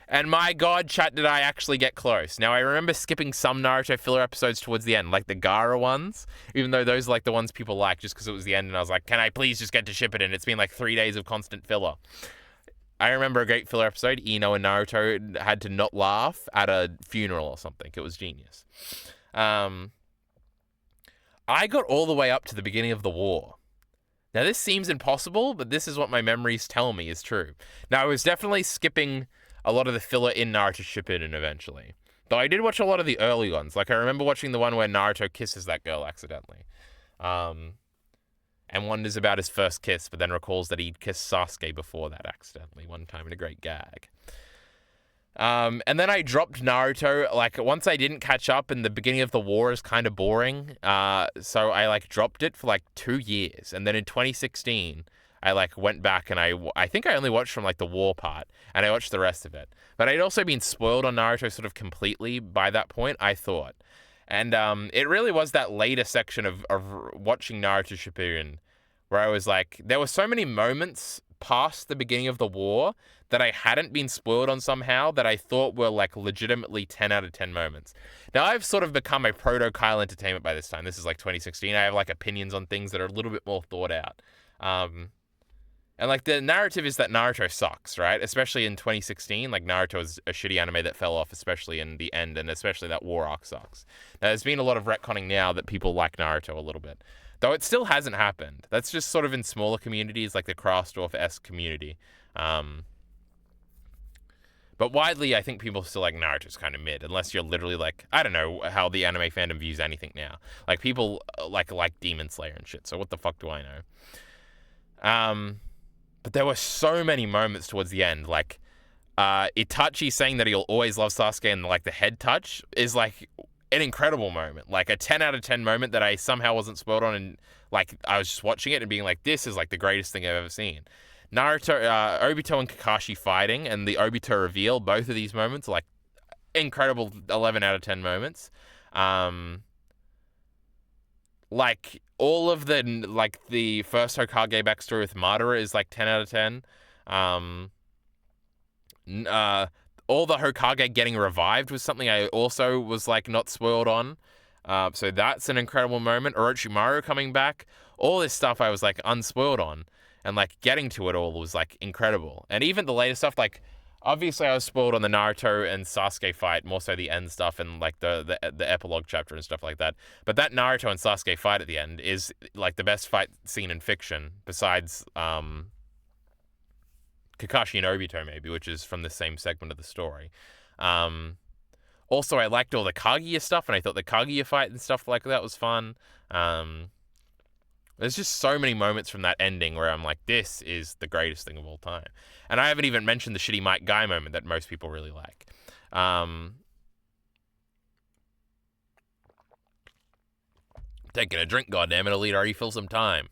And my god, chat, did I actually get close. Now, I remember skipping some Naruto filler episodes towards the end, like the Gaara ones, even though those are like the ones people like just because it was the end, and I was like, can I please just get to Shippuden? It's been like 3 days of constant filler. I remember a great filler episode. Ino and Naruto had to not laugh at a funeral or something. It was genius. I got all the way up to the beginning of the war. Now, this seems impossible, but this is what my memories tell me is true. Now, I was definitely skipping a lot of the filler in Naruto Shippuden eventually. Though I did watch a lot of the early ones. Like, I remember watching the one where Naruto kisses that girl accidentally. And wonders about his first kiss, but then recalls that he'd kissed Sasuke before that accidentally one time in a great gag. And then I dropped Naruto. Like, once I didn't catch up, and the beginning of the war is kind of boring. So I, like, dropped it for, like, 2 years. And then in 2016, I, like, went back and I think I only watched from, like, the war part. And I watched the rest of it. But I'd also been spoiled on Naruto sort of completely by that point, I thought. And it really was that later section of watching Naruto Shippuden where I was like, there were so many moments past the beginning of the war that I hadn't been spoiled on somehow that I thought were like legitimately 10 out of 10 moments. Now, I've sort of become a proto-Kyle Entertainment by this time. This is like 2016. I have like opinions on things that are a little bit more thought out. And like the narrative is that Naruto sucks, right? Especially in 2016, like Naruto is a shitty anime that fell off, especially in the end, and especially that war arc sucks. Now, there's been a lot of retconning now that people like Naruto a little bit. Though it still hasn't happened. That's just sort of in smaller communities like the Krasdorf-esque community. But widely, I think people still like Naruto's kind of mid, unless you're literally like, I don't know how the anime fandom views anything now. Like, people like Demon Slayer and shit, so what the fuck do I know? But there were so many moments towards the end, like, Itachi saying that he'll always love Sasuke and, like, the head touch is, like, an incredible moment. Like, a 10 out of 10 moment that I somehow wasn't spoiled on, and, like, I was just watching it and being like, this is, like, the greatest thing I've ever seen. Naruto, Obito and Kakashi fighting and the Obito reveal, both of these moments are, like, incredible 11 out of 10 moments. Like, all of the, like, the first Hokage backstory with Madara is, like, 10 out of 10. All the Hokage getting revived was something I also was, like, not spoiled on. So that's an incredible moment. Orochimaru coming back. All this stuff I was, like, unspoiled on. And, like, getting to it all was, like, incredible. And even the later stuff, like, obviously I was spoiled on the Naruto and Sasuke fight, more so the end stuff and, like, the epilogue chapter and stuff like that. But that Naruto and Sasuke fight at the end is, like, the best fight scene in fiction, besides Kakashi and Obito, maybe, which is from the same segment of the story. Also, I liked all the Kaguya stuff, and I thought the Kaguya fight and stuff like that was fun. There's just so many moments from that ending where I'm like, this is the greatest thing of all time. And I haven't even mentioned the shitty Might Guy moment that most people really like. Taking a drink, goddammit, Elite already fill some time.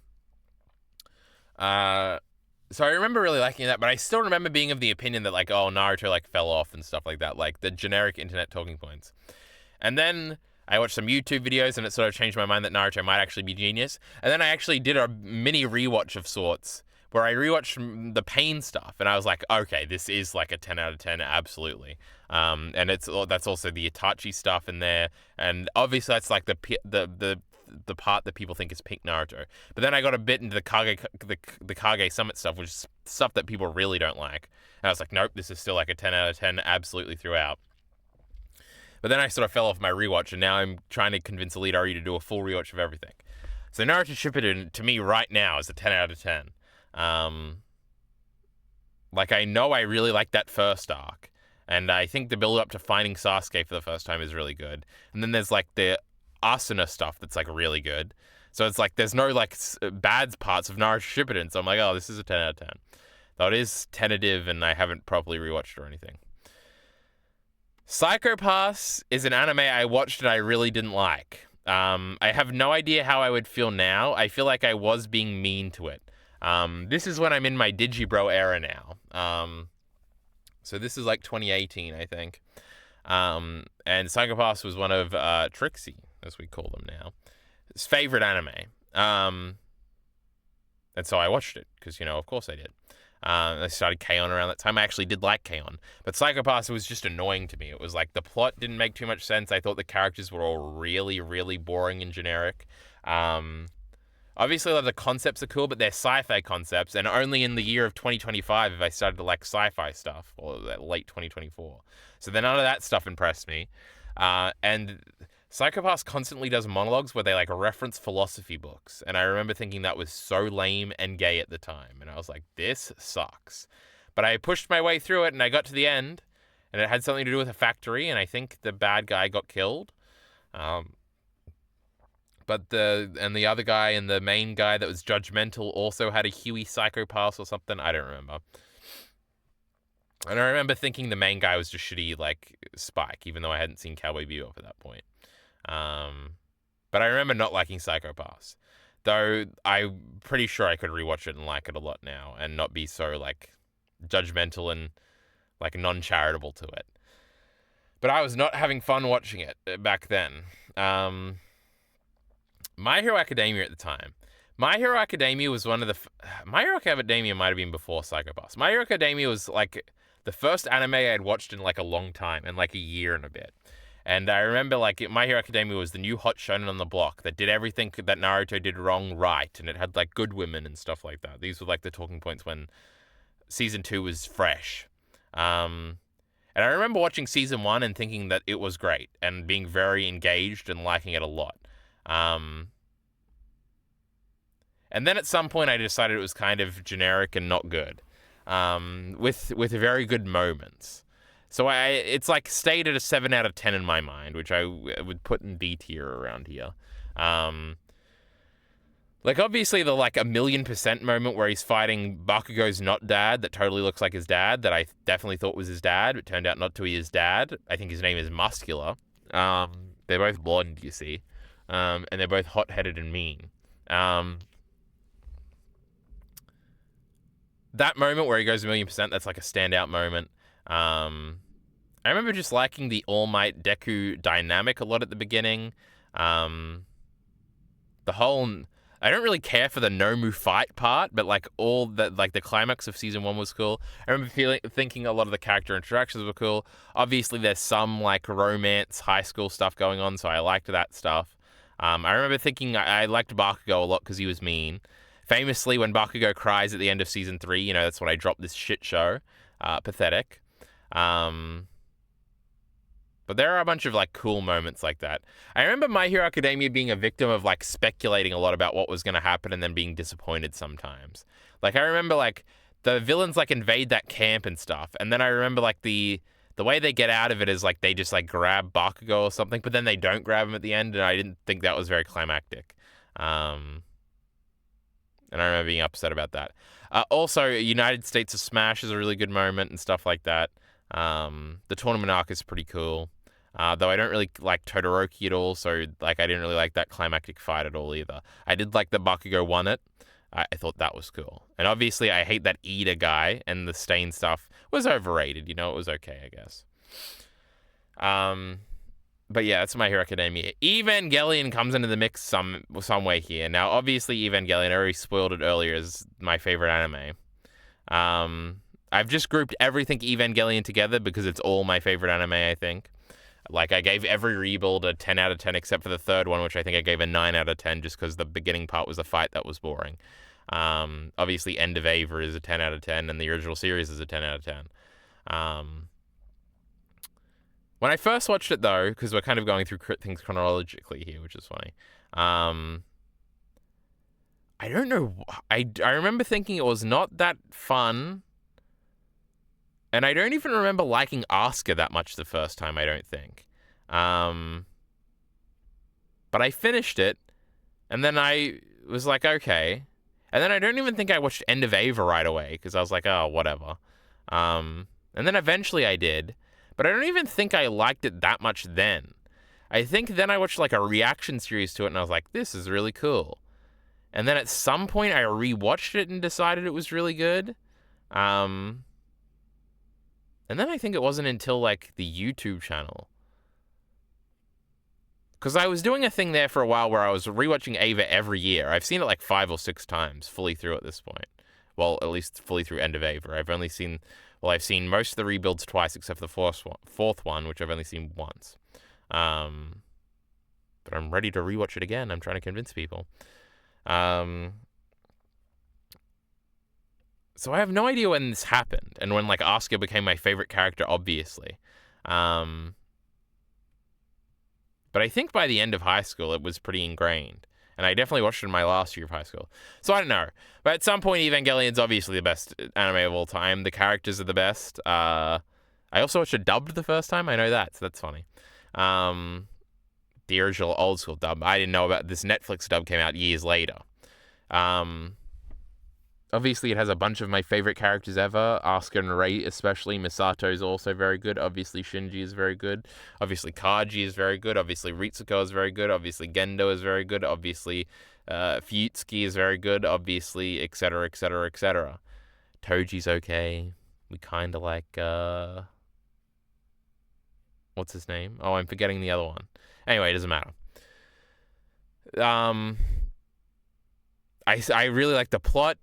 So I remember really liking that, but I still remember being of the opinion that, like, oh, Naruto, like, fell off and stuff like that, like, the generic internet talking points. And then I watched some YouTube videos, and it sort of changed my mind that Naruto might actually be genius. And then I actually did a mini rewatch of sorts, where I rewatched the Pain stuff, and I was like, okay, this is, like, a 10 out of 10, absolutely. And that's also the Itachi stuff in there, and obviously that's, like, the part that people think is peak Naruto. But then I got a bit into the Kage Summit stuff, which is stuff that people really don't like. And I was like, nope, this is still like a 10 out of 10 absolutely throughout. But then I sort of fell off my rewatch, and now I'm trying to convince Elite RE to do a full rewatch of everything. So Naruto Shippuden, to me right now, is a 10 out of 10. Like, I know I really like that first arc, and I think the build up to finding Sasuke for the first time is really good. And then there's, like, the Asuna stuff that's, like, really good. So it's like there's no, like, bad parts of Naruto Shippuden. So I'm like, oh, this is a 10 out of 10. Though it is tentative, and I haven't properly rewatched or anything. Psycho Pass is an anime I watched and I really didn't like. I have no idea how I would feel now. I feel like I was being mean to it. This is when I'm in my Digibro era now. So this is like 2018, I think. And Psycho Pass was one of Trixie, as we call them now, his favorite anime. And so I watched it because, of course I did. I started K-On! Around that time. I actually did like K-On!, but Psycho Pass was just annoying to me. It was like the plot didn't make too much sense. I thought the characters were all really, really boring and generic. Obviously, a lot of the concepts are cool, but they're sci-fi concepts, and only in the year of 2025 have I started to like sci-fi stuff, or late 2024. So then none of that stuff impressed me. And Psycho Pass constantly does monologues where they like reference philosophy books, and I remember thinking that was so lame and gay at the time, and I was like, this sucks. But I pushed my way through it, and I got to the end, and it had something to do with a factory, and I think the bad guy got killed. But the other guy and the main guy that was judgmental also had a Huey Psycho Pass or something. I don't remember. And I remember thinking the main guy was just shitty, like Spike, even though I hadn't seen Cowboy Bebop at that point. But I remember not liking Psycho Pass, though I'm pretty sure I could rewatch it and like it a lot now and not be so like judgmental and like non-charitable to it. But I was not having fun watching it back then. My Hero Academia at the time. My Hero Academia was one of the... My Hero Academia might have been before Psycho Pass. My Hero Academia was like the first anime I'd watched in like a long time, in like a year and a bit. And I remember like My Hero Academia was the new hot shonen on the block that did everything that Naruto did wrong right, and it had like good women and stuff like that. These were like the talking points when season 2 was fresh. And I remember watching season 1 and thinking that it was great and being very engaged and liking it a lot. And then at some point I decided it was kind of generic and not good, with very good moments. So it's like stayed at a 7 out of 10 in my mind, which I would put in B tier around here. Like obviously the like 1,000,000% moment where he's fighting Bakugo's not dad that totally looks like his dad, that I definitely thought was his dad, but turned out not to be his dad. I think his name is Muscular. They're both blonde, you see. And they're both hot-headed and mean. That moment where he goes 1,000,000%, that's like a standout moment. I remember just liking the All Might Deku dynamic a lot at the beginning. The whole... I don't really care for the Nomu fight part, but like all that, like the climax of season 1 was cool. I remember thinking a lot of the character interactions were cool. Obviously, there's some like romance, high school stuff going on, so I liked that stuff. I remember thinking I liked Bakugo a lot because he was mean. Famously, when Bakugo cries at the end of season 3, that's when I dropped this shit show. Pathetic. But there are a bunch of like cool moments like that. I remember My Hero Academia being a victim of like speculating a lot about what was going to happen and then being disappointed sometimes. Like I remember like the villains like invade that camp and stuff, and then I remember like the way they get out of it is like they just like grab Bakugo or something, but then they don't grab him at the end, and I didn't think that was very climactic. And I remember being upset about that. Also, United States of Smash is a really good moment and stuff like that. The tournament arc is pretty cool. Though I don't really like Todoroki at all, so like I didn't really like that climactic fight at all either. I did like that Bakugo won it. I thought that was cool. And obviously I hate that Ida guy, and the Stain stuff was overrated. It was okay, I guess. But yeah, that's My Hero Academia. Evangelion comes into the mix some way here. Now, obviously Evangelion, I already spoiled it earlier, is my favorite anime. I've just grouped everything Evangelion together because it's all my favorite anime, I think. Like, I gave every rebuild a 10 out of 10 except for the third one, which I think I gave a 9 out of 10 just because the beginning part was a fight that was boring. Obviously, End of Ava is a 10 out of 10, and the original series is a 10 out of 10. When I first watched it, though, because we're kind of going through things chronologically here, which is funny, I don't know. I remember thinking it was not that fun. And I don't even remember liking Asuka that much the first time, I don't think. But I finished it, and then I was like, okay. And then I don't even think I watched End of Ava right away, because I was like, oh, whatever. And then eventually I did, but I don't even think I liked it that much then. I think then I watched like a reaction series to it, and I was like, this is really cool. And then at some point I rewatched it and decided it was really good. And then I think it wasn't until, like, the YouTube channel Because I was doing a thing there for a while where I was rewatching Ava every year. I've seen it like 5 or 6 times fully through at this point. Well, at least fully through End of Ava. I've seen most of the rebuilds twice except for the fourth one, which I've only seen once. But I'm ready to rewatch it again. I'm trying to convince people. So I have no idea when this happened and when like Asuka became my favorite character, obviously. But I think by the end of high school it was pretty ingrained. And I definitely watched it in my last year of high school. So I don't know. But at some point, Evangelion's obviously the best anime of all time. The characters are the best. I also watched it dubbed the first time. I know that, so that's funny. The original old school dub. I didn't know about this. Netflix dub came out years later. Obviously, it has a bunch of my favorite characters ever. Asuka and Rei, especially. Misato is also very good. Obviously, Shinji is very good. Obviously, Kaji is very good. Obviously, Ritsuko is very good. Obviously, Gendo is very good. Obviously, Fuyutsuki is very good. Obviously, etc., etc., etc. Toji's okay. We kind of like... what's his name? Oh, I'm forgetting the other one. Anyway, it doesn't matter. I really like the plot.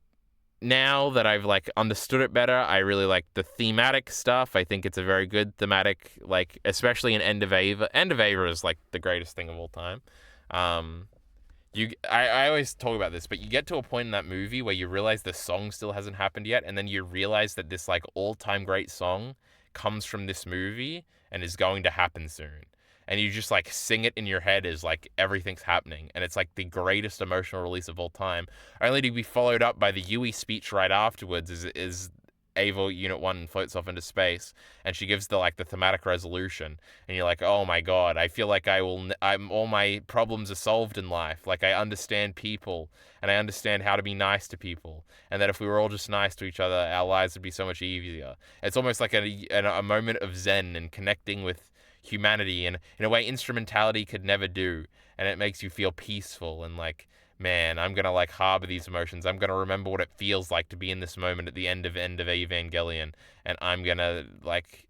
Now that I've like understood it better, I really like the thematic stuff. I think it's a very good thematic, like especially in End of Ava. End of Ava is like the greatest thing of all time. I always talk about this, but you get to a point in that movie where you realize the song still hasn't happened yet, and then you realize that this like all-time great song comes from this movie and is going to happen soon. And you just like sing it in your head as like everything's happening. And it's like the greatest emotional release of all time. Only to be followed up by the Yui speech right afterwards is Ava Unit 1 floats off into space. And she gives the thematic resolution. And you're like, oh my God, I feel like all my problems are solved in life. Like I understand people and I understand how to be nice to people. And that if we were all just nice to each other, our lives would be so much easier. It's almost like a moment of Zen and connecting with humanity and in a way instrumentality could never do, and it makes you feel peaceful and like, man, I'm gonna like harbor these emotions. I'm gonna remember what it feels like to be in this moment at the end of Evangelion, and I'm gonna like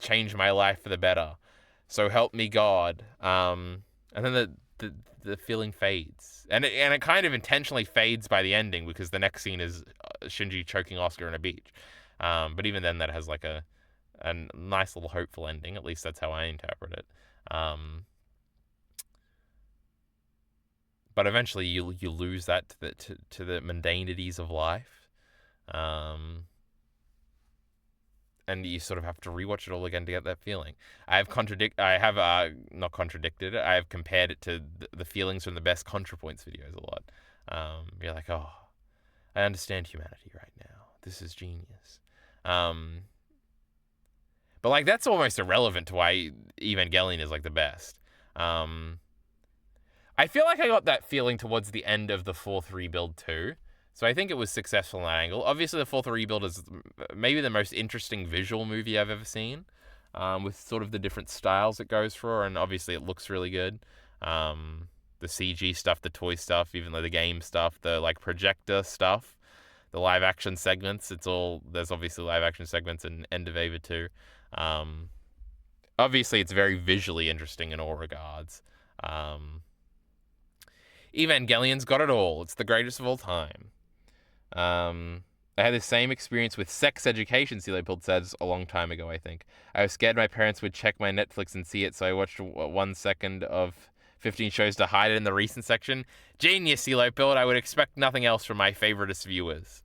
change my life for the better. So help me God. And then the feeling fades, and it kind of intentionally fades by the ending because the next scene is Shinji choking Asuka on a beach. But even then, that has like a nice little hopeful ending. At least that's how I interpret it. But eventually you lose that to the mundanities of life. And you sort of have to rewatch it all again to get that feeling. I have not contradicted it. I have compared it to the feelings from the best ContraPoints videos a lot. You're like, oh, I understand humanity right now. This is genius. But like that's almost irrelevant to why Evangelion is like the best. I feel like I got that feeling towards the end of the fourth rebuild too. So I think it was successful in that angle. Obviously, the fourth rebuild is maybe the most interesting visual movie I've ever seen, with sort of the different styles it goes for, and obviously it looks really good. The CG stuff, the toy stuff, even though the game stuff, the like projector stuff, the live action segments. There's obviously live action segments in End of Ava too. Obviously, it's very visually interesting in all regards. Evangelion's got it all. It's the greatest of all time. I had the same experience with Sex Education, Leopold says, a long time ago, I think. I was scared my parents would check my Netflix and see it, so I watched 1 second of 15 shows to hide it in the recent section. Genius, Leopold. I would expect nothing else from my favoritist viewers.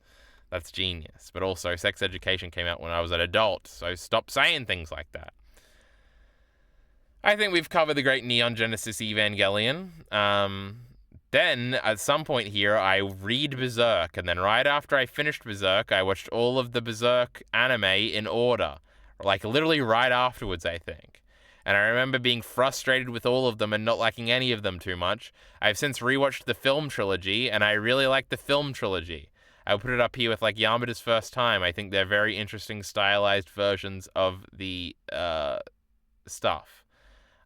That's genius. But also, Sex Education came out when I was an adult, so stop saying things like that. I think we've covered the great Neon Genesis Evangelion. Then, at some point here, I read Berserk, and then right after I finished Berserk, I watched all of the Berserk anime in order. Like, literally right afterwards, I think. And I remember being frustrated with all of them and not liking any of them too much. I've since rewatched the film trilogy, and I really like the film trilogy. I'll put it up here with, like, Yamada's First Time. I think they're very interesting, stylized versions of the stuff.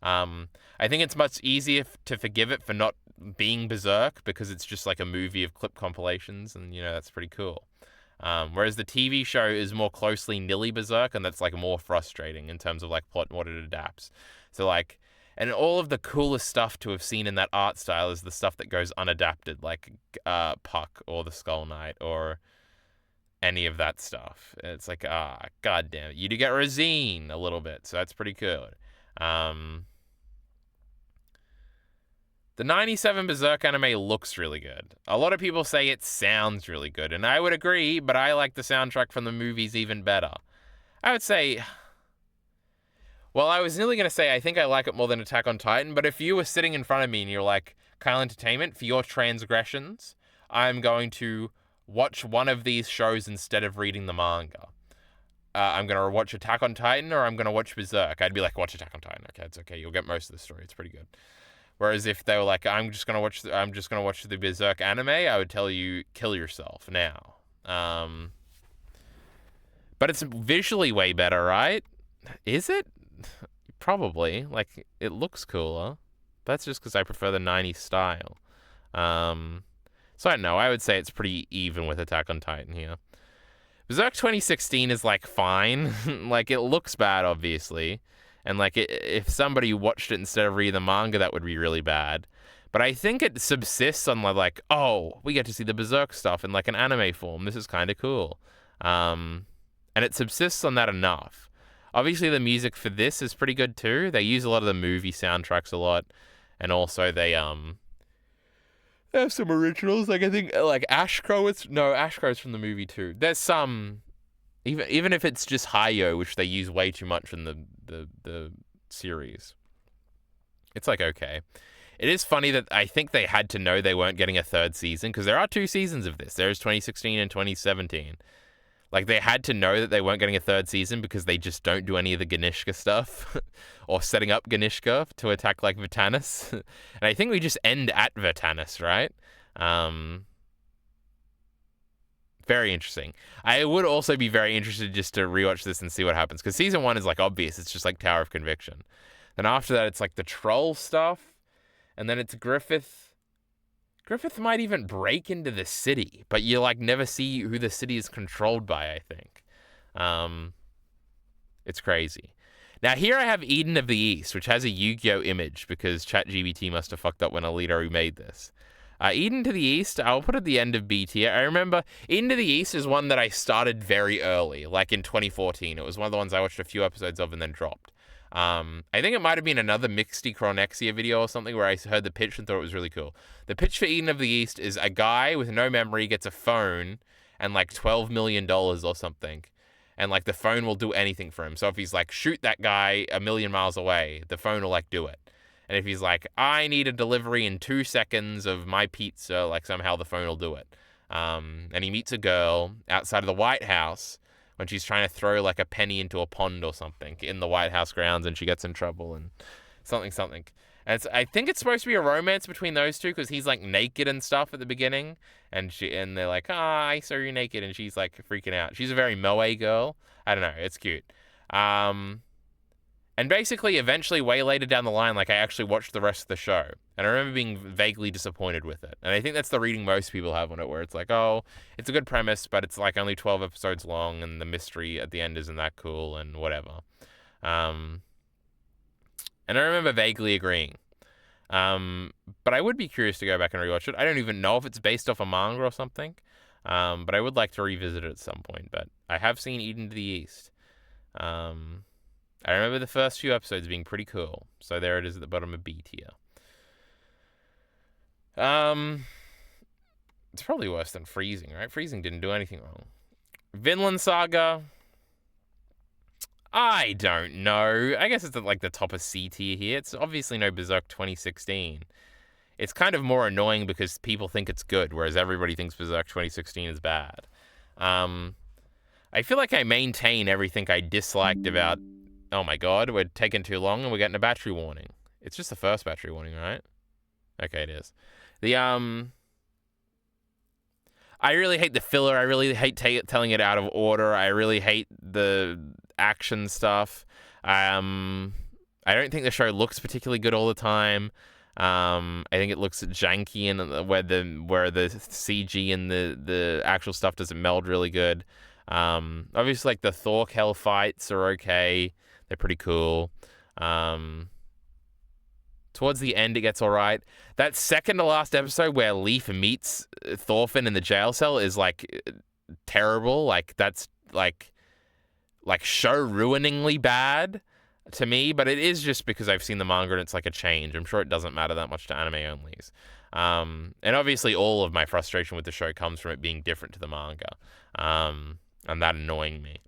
I think it's much easier to forgive it for not being Berserk because it's just like a movie of clip compilations, and that's pretty cool. Whereas the TV show is more closely Nilly Berserk, and that's like more frustrating in terms of like plot and what it adapts. So like And all of the coolest stuff to have seen in that art style is the stuff that goes unadapted, like Puck or the Skull Knight or any of that stuff. It's like, god damn it. You do get Rosine a little bit, so that's pretty good. The 97 Berserk anime looks really good. A lot of people say it sounds really good, and I would agree, but I like the soundtrack from the movies even better. I would say... Well, I was nearly going to say I think I like it more than Attack on Titan, but if you were sitting in front of me and you're like, Kyle Entertainment, for your transgressions, I'm going to watch one of these shows instead of reading the manga. I'm going to watch Attack on Titan or I'm going to watch Berserk. I'd be like, watch Attack on Titan. Okay, it's okay. You'll get most of the story. It's pretty good. Whereas if they were like, I'm just gonna watch the Berserk anime, I would tell you, kill yourself now. But it's visually way better, right? Is it? Probably. Like, it looks cooler. That's just because I prefer the 90s style. So I don't know. I would say it's pretty even with Attack on Titan here. Berserk 2016 is like fine. Like, it looks bad, obviously. And, like, if somebody watched it instead of reading the manga, that would be really bad. But I think it subsists on, like, oh, we get to see the Berserk stuff in, like, an anime form. This is kind of cool. And it subsists on that enough. Obviously, the music for this is pretty good, too. They use a lot of the movie soundtracks a lot. And also, they have some originals. Like, I think, like, Ash Crow is from the movie, too. There's some... Even if it's just Hayo, which they use way too much in the series, it's like okay. It is funny that I think they had to know they weren't getting a third season because there are 2 seasons of this. There's 2016 and 2017. Like they had to know that they weren't getting a third season because they just don't do any of the Ganishka stuff or setting up Ganishka to attack like Vertanis. And I think we just end at Vertanis, right? Very interesting. I would also be very interested just to rewatch this and see what happens. Because season 1 is like obvious. It's just like Tower of Conviction. Then after that, it's like the troll stuff. And then it's Griffith. Griffith might even break into the city. But you like never see who the city is controlled by, I think. It's crazy. Now here I have Eden of the East, which has a Yu-Gi-Oh image. Because ChatGPT must have fucked up when Alita who made this. Eden to the East, I'll put at the end of B tier. I remember Eden to the East is one that I started very early, like in 2014. It was one of the ones I watched a few episodes of and then dropped. I think it might have been another Mixty Chronexia video or something where I heard the pitch and thought it was really cool. The pitch for Eden of the East is a guy with no memory gets a phone and like $12 million or something. And like the phone will do anything for him. So if he's like, shoot that guy a million miles away, the phone will like do it. And if he's like, I need a delivery in 2 seconds of my pizza, like somehow the phone will do it. And he meets a girl outside of the White House when she's trying to throw like a penny into a pond or something in the White House grounds and she gets in trouble and something. And I think it's supposed to be a romance between those two because he's like naked and stuff at the beginning. And they're like, I saw you naked. And she's like freaking out. She's a very moe girl. I don't know. It's cute. And basically, eventually, way later down the line, like, I actually watched the rest of the show. And I remember being vaguely disappointed with it. And I think that's the reading most people have on it, where it's like, oh, it's a good premise, but it's, like, only 12 episodes long, and the mystery at the end isn't that cool, and whatever. And I remember vaguely agreeing. But I would be curious to go back and rewatch it. I don't even know if it's based off a manga or something. But I would like to revisit it at some point. But I have seen Eden to the East. I remember the first few episodes being pretty cool. So there it is at the bottom of B tier. It's probably worse than Freezing, right? Freezing didn't do anything wrong. Vinland Saga. I don't know. I guess it's at like the top of C tier here. It's obviously no Berserk 2016. It's kind of more annoying because people think it's good, whereas everybody thinks Berserk 2016 is bad. I feel like I maintain everything I disliked about... Oh my god, we're taking too long and we're getting a battery warning. It's just the first battery warning, right? Okay, it is. I really hate the filler. I really hate telling it out of order. I really hate the action stuff. I don't think the show looks particularly good all the time. I think it looks janky and where the CG and the actual stuff doesn't meld really good. Obviously, like the Thorkel fights are okay. They're pretty cool. Towards the end, it gets all right. That second to last episode where Leaf meets Thorfinn in the jail cell is like terrible. Like that's like show ruiningly bad to me. But it is just because I've seen the manga and it's like a change. I'm sure it doesn't matter that much to anime onlys. And obviously, all of my frustration with the show comes from it being different to the manga, and that annoying me.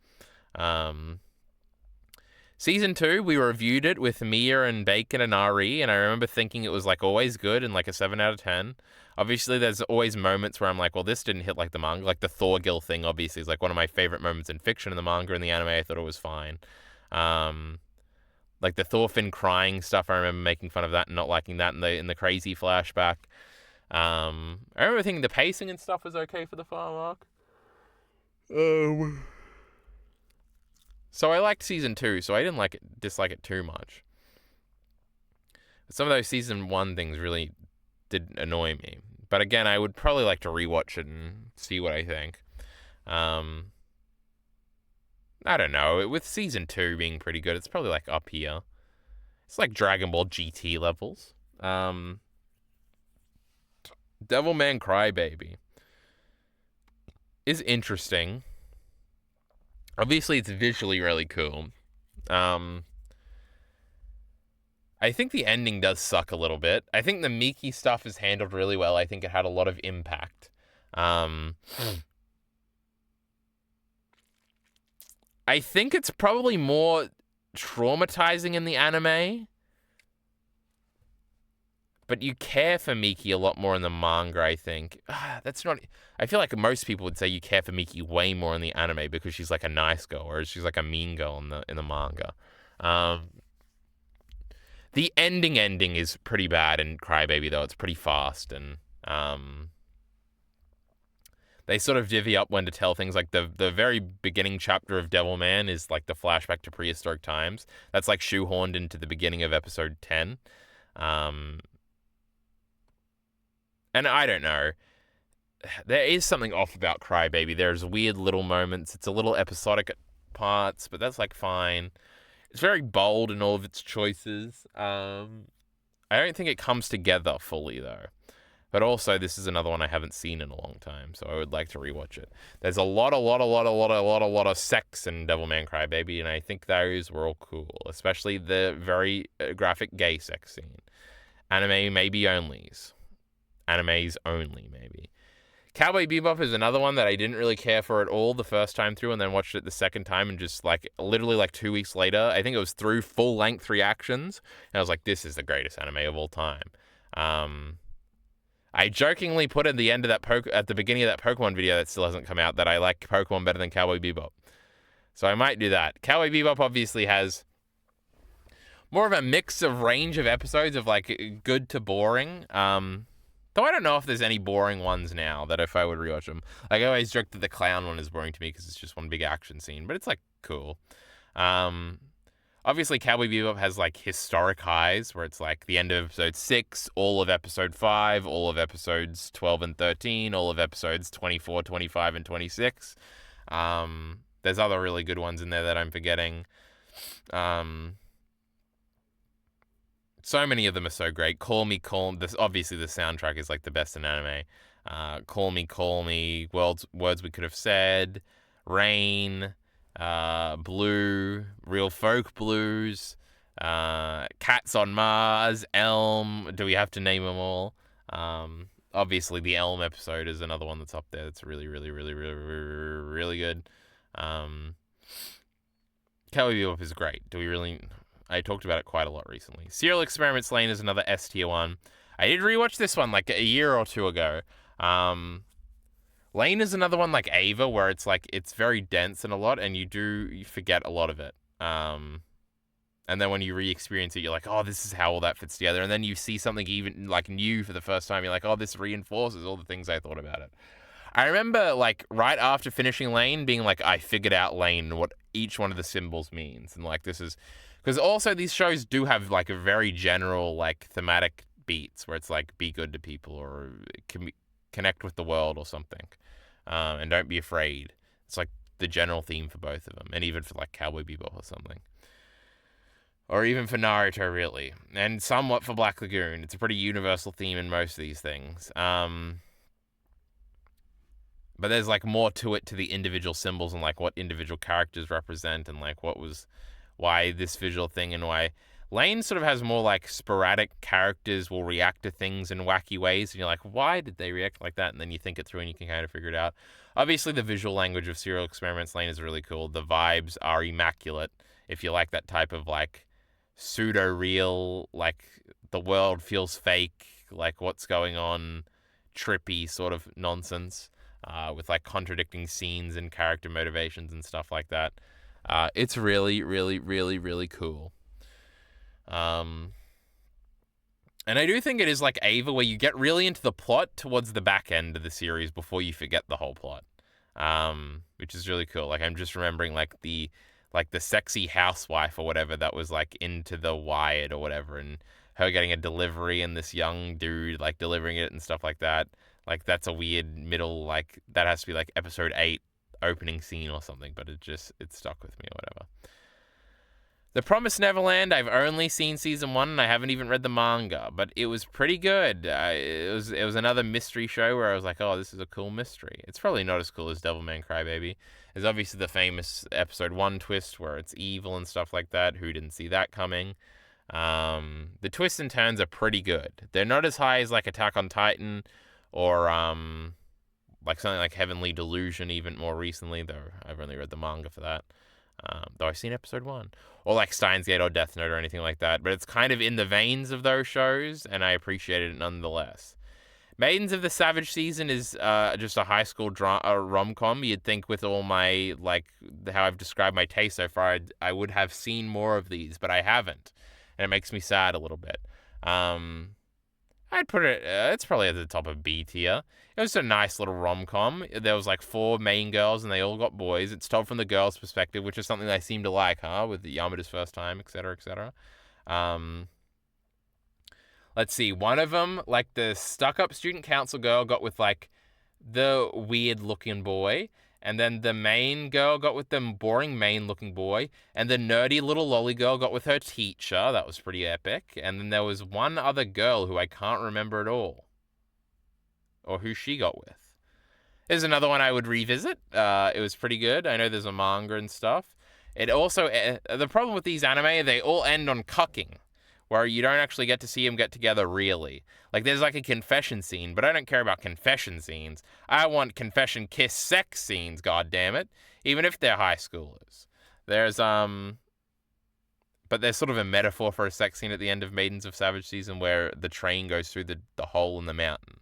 Season 2, we reviewed it with Mia and Bacon and Ari, and I remember thinking it was like always good and like a 7 out of 10. Obviously, there's always moments where I'm like, well, this didn't hit like the manga. Like the Thorgil thing, obviously, is like one of my favorite moments in fiction in the manga. In the anime, I thought it was fine. Like the Thorfinn crying stuff, I remember making fun of that and not liking that in the crazy flashback. I remember thinking the pacing and stuff was okay for the farm arc. So I liked season 2, so I didn't dislike it too much. But some of those season 1 things really did annoy me. But again, I would probably like to rewatch it and see what I think. I don't know. With season 2 being pretty good, it's probably like up here. It's like Dragon Ball GT levels. Devilman Crybaby is interesting. Obviously, it's visually really cool. I think the ending does suck a little bit. I think the Miki stuff is handled really well. I think it had a lot of impact. I think it's probably more traumatizing in the anime. But you care for Miki a lot more in the manga, I think. That's not... I feel like most people would say you care for Miki way more in the anime because she's like a nice girl, whereas she's like a mean girl in the manga. The ending is pretty bad in Crybaby, though. It's pretty fast, and they sort of divvy up when to tell things. Like the very beginning chapter of Devilman is like the flashback to prehistoric times. That's like shoehorned into the beginning of episode 10. And I don't know. There is something off about Crybaby. There's weird little moments. It's a little episodic at parts, but that's like fine. It's very bold in all of its choices. I don't think it comes together fully, though. But also, this is another one I haven't seen in a long time, so I would like to rewatch it. There's a lot of sex in Devilman Crybaby, and I think those were all cool, especially the very graphic gay sex scene. Anime maybe onlys. Animes only, maybe. Cowboy Bebop is another one that I didn't really care for at all the first time through, and then watched it the second time, and just like literally like 2 weeks later, I think it was through full-length reactions, and I was like, this is the greatest anime of all time. I jokingly put at the end of at the beginning of that Pokemon video that still hasn't come out that I like Pokemon better than Cowboy Bebop. So I might do that. Cowboy Bebop obviously has more of a mix of range of episodes of like good to boring. Though I don't know if there's any boring ones now that if I would rewatch them. Like I always joke that the clown one is boring to me because it's just one big action scene, but it's like cool. Obviously Cowboy Bebop has like historic highs where it's like the end of episode 6, all of episode 5, all of episodes 12 and 13, all of episodes 24, 25, and 26. There's other really good ones in there that I'm forgetting. So many of them are so great. Call Me. Obviously, the soundtrack is like the best in anime. Call Me, Words We Could Have Said, Rain, Blue, Real Folk Blues, Cats on Mars, Elm. Do we have to name them all? Obviously, the Elm episode is another one that's up there. That's really, really, really, really, really, really good. Cowboy Bebop is great. I talked about it quite a lot recently. Serial Experiments Lane is another S tier one. I did rewatch this one like a year or two ago. Lane is another one like Ava where it's like it's very dense and a lot, and you forget a lot of it. And then when you re-experience it, you're like, oh, this is how all that fits together. And then you see something even like new for the first time. You're like, oh, this reinforces all the things I thought about it. I remember like right after finishing Lane being like, I figured out Lane and what each one of the symbols means, and like this is. Because also these shows do have like a very general like thematic beats where it's like be good to people or connect with the world or something, and don't be afraid. It's like the general theme for both of them, and even for like Cowboy Bebop or something. or even for Naruto, really, and somewhat for Black Lagoon. It's a pretty universal theme in most of these things. But there's like more to it, to the individual symbols and like what individual characters represent, and like why this visual thing, and why Lane sort of has more like sporadic characters will react to things in wacky ways, and you're like, why did they react like that? And then you think it through and you can kind of figure it out. Obviously, the visual language of Serial Experiments Lane is really cool. The vibes are immaculate. If you like that type of like pseudo real, like the world feels fake, like what's going on, trippy sort of nonsense, with like contradicting scenes and character motivations and stuff like that. It's really, really, really, really cool. And I do think it is like Ava, where you get really into the plot towards the back end of the series before you forget the whole plot, which is really cool. Like I'm just remembering like the sexy housewife or whatever that was like into The Wired or whatever, and her getting a delivery and this young dude like delivering it and stuff like that. Like that's a weird middle, like that has to be like episode 8 opening scene or something, but it stuck with me or whatever. The Promised Neverland, I've only seen season 1 and I haven't even read the manga, but it was pretty good. It was another mystery show where I was like, oh, this is a cool mystery. It's probably not as cool as Devilman Crybaby. There's obviously the famous episode 1 twist where it's evil and stuff like that. Who didn't see that coming? The twists and turns are pretty good. They're not as high as like Attack on Titan or like something like Heavenly Delusion even more recently, though I've only read the manga for that. Though I've seen episode 1. Or like Steins Gate or Death Note or anything like that. But it's kind of in the veins of those shows, and I appreciated it nonetheless. Maidens of the Savage Season is just a high school rom-com. You'd think with all my, like, how I've described my taste so far, I would have seen more of these, but I haven't. And it makes me sad a little bit. I'd put it, it's probably at the top of B tier. It was a nice little rom-com. There was like 4 main girls and they all got boys. It's told from the girls' perspective, which is something they seem to like, with Yamada's first time, etc., etc. Let's see. One of them, like the stuck-up student council girl, got with like the weird-looking boy. And then the main girl got with the boring main-looking boy. And the nerdy little lolly girl got with her teacher. That was pretty epic. And then there was one other girl who I can't remember at all. Or who she got with. There's another one I would revisit. It was pretty good. I know there's a manga and stuff. It also... the problem with these anime, they all end on cucking, where you don't actually get to see them get together, really. Like, there's like a confession scene, but I don't care about confession scenes. I want confession kiss sex scenes, goddammit, even if they're high schoolers. There's, but there's sort of a metaphor for a sex scene at the end of Maidens of Savage Season where the train goes through the hole in the mountain.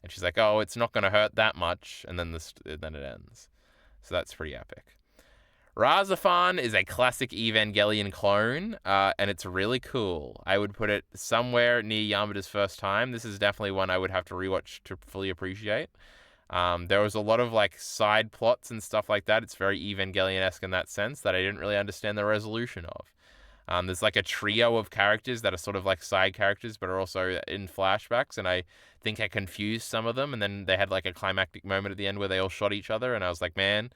And she's like, oh, it's not going to hurt that much, and then it ends. So that's pretty epic. Razafan is a classic Evangelion clone, and it's really cool. I would put it somewhere near Yamada's first time. This is definitely one I would have to rewatch to fully appreciate. There was a lot of like side plots and stuff like that. It's very Evangelion-esque in that sense that I didn't really understand the resolution of. There's like a trio of characters that are sort of like side characters, but are also in flashbacks, and I think I confused some of them, and then they had like a climactic moment at the end where they all shot each other, and I was like, man,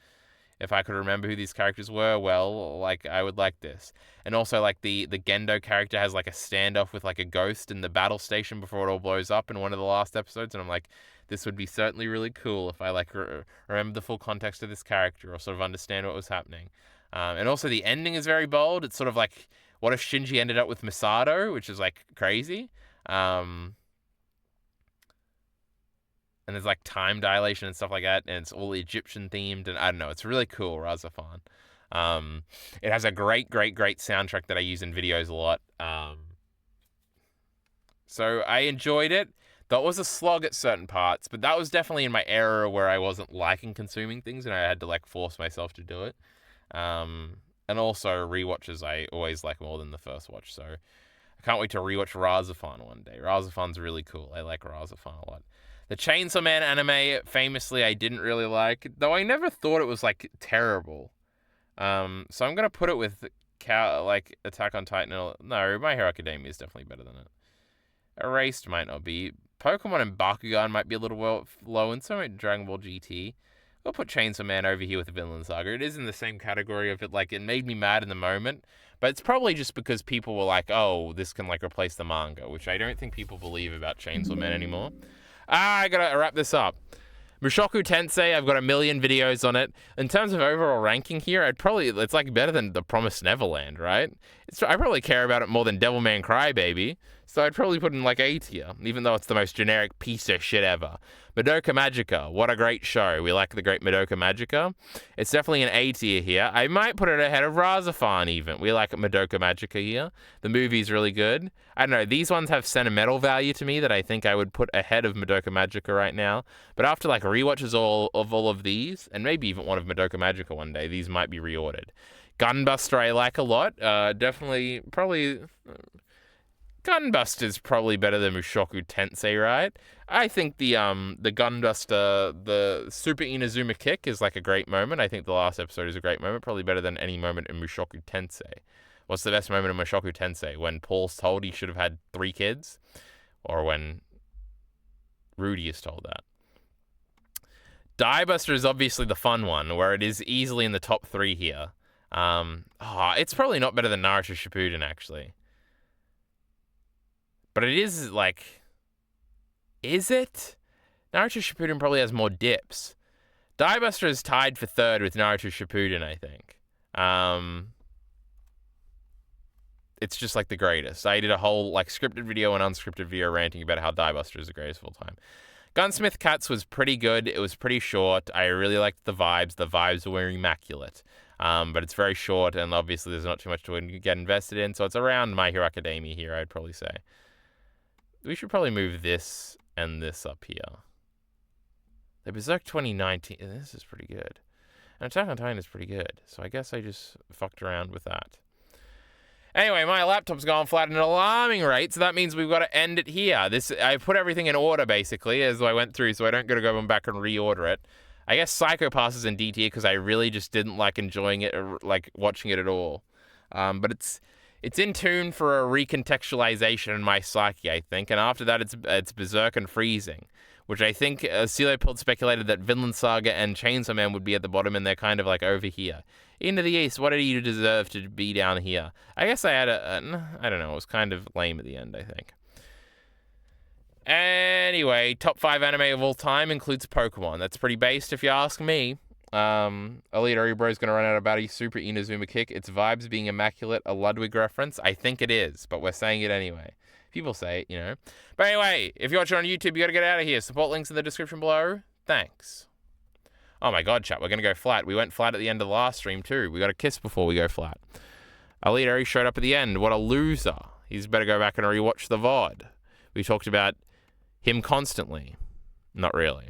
if I could remember who these characters were, well, like, I would like this. And also, like, the Gendo character has, like, a standoff with, like, a ghost in the battle station before it all blows up in one of the last episodes, and I'm like, this would be certainly really cool if I, like, remember the full context of this character or sort of understand what was happening. And also, the ending is very bold. It's sort of like, what if Shinji ended up with Misato, which is, like, crazy. And there's like time dilation and stuff like that, and it's all Egyptian themed, and I don't know, it's really cool, Razafan. It has a great soundtrack that I use in videos a lot. So I enjoyed it. That was a slog at certain parts, but that was definitely in my era where I wasn't liking consuming things, and I had to like force myself to do it. And also rewatches I always like more than the first watch, so I can't wait to rewatch Razafan one day. Razafan's really cool. I like Razafan a lot. The Chainsaw Man anime, famously, I didn't really like, though I never thought it was, like, terrible. So I'm going to put it with, like, Attack on Titan. No, My Hero Academia is definitely better than it. Erased might not be. Pokemon and Bakugan might be a little low, and so might Dragon Ball GT. I'll put Chainsaw Man over here with the Vinland Saga. It is in the same category of it. Like, it made me mad in the moment, but it's probably just because people were like, oh, this can, like, replace the manga, which I don't think people believe about Chainsaw Man anymore. I gotta wrap this up. Mushoku Tensei, I've got a million videos on it. In terms of overall ranking here, it's like better than The Promised Neverland, right? I probably care about it more than Devilman Crybaby, so I'd probably put it in like A tier, even though it's the most generic piece of shit ever. Madoka Magica, what a great show. We like the great Madoka Magica. It's definitely an A tier here. I might put it ahead of Razafan even. We like Madoka Magica here. The movie's really good. I don't know, these ones have sentimental value to me that I think I would put ahead of Madoka Magica right now. But after like rewatches all of these, and maybe even one of Madoka Magica one day, these might be reordered. Gunbuster I like a lot. Definitely, probably... Gunbuster's probably better than Mushoku Tensei, right? I think the Gunbuster, the Super Inazuma kick is like a great moment. I think the last episode is a great moment, probably better than any moment in Mushoku Tensei. What's the best moment in Mushoku Tensei? When Paul's told he should have had 3 kids? Or when Rudy is told that? Diebuster is obviously the fun one, where it is easily in the top 3 here. It's probably not better than Naruto Shippuden, actually. But it is, like... Is it? Naruto Shippuden probably has more dips. Diebuster is tied for 3rd with Naruto Shippuden, I think. It's just, like, the greatest. I did a whole, like, scripted video and unscripted video ranting about how Diebuster is the greatest of all time. Gunsmith Cats was pretty good. It was pretty short. I really liked the vibes. The vibes were immaculate. But it's very short, and obviously there's not too much to get invested in, so it's around My Hero Academia here, I'd probably say. We should probably move this and this up here. The Berserk 2019, this is pretty good. And Attack on Titan is pretty good, so I guess I just fucked around with that. Anyway, my laptop's gone flat at an alarming rate, so that means we've got to end it here. I put everything in order, basically, as I went through, so I don't got to go back and reorder it. I guess Psycho Pass is in D tier because I really just didn't like enjoying it, or like watching it at all. But it's in tune for a recontextualization in my psyche, I think. And after that, it's Berserk and Freezing, which I think Sealepod speculated that Vinland Saga and Chainsaw Man would be at the bottom, and they're kind of like over here. Into the East, what did you deserve to be down here? I guess I had I don't know, it was kind of lame at the end, I think. Anyway, top 5 anime of all time includes Pokemon. That's pretty based if you ask me. Elite Orebro is going to run out of battery. Super Inazuma kick. Its vibes being immaculate. A Ludwig reference. I think it is, but we're saying it anyway. People say it, you know. But anyway, if you're watching on YouTube, you got to get out of here. Support links in the description below. Thanks. Oh my god, chat. We're going to go flat. We went flat at the end of the last stream too. We got a kiss before we go flat. Elite Ori showed up at the end. What a loser. He's better go back and rewatch the VOD. We talked about him constantly. Not really.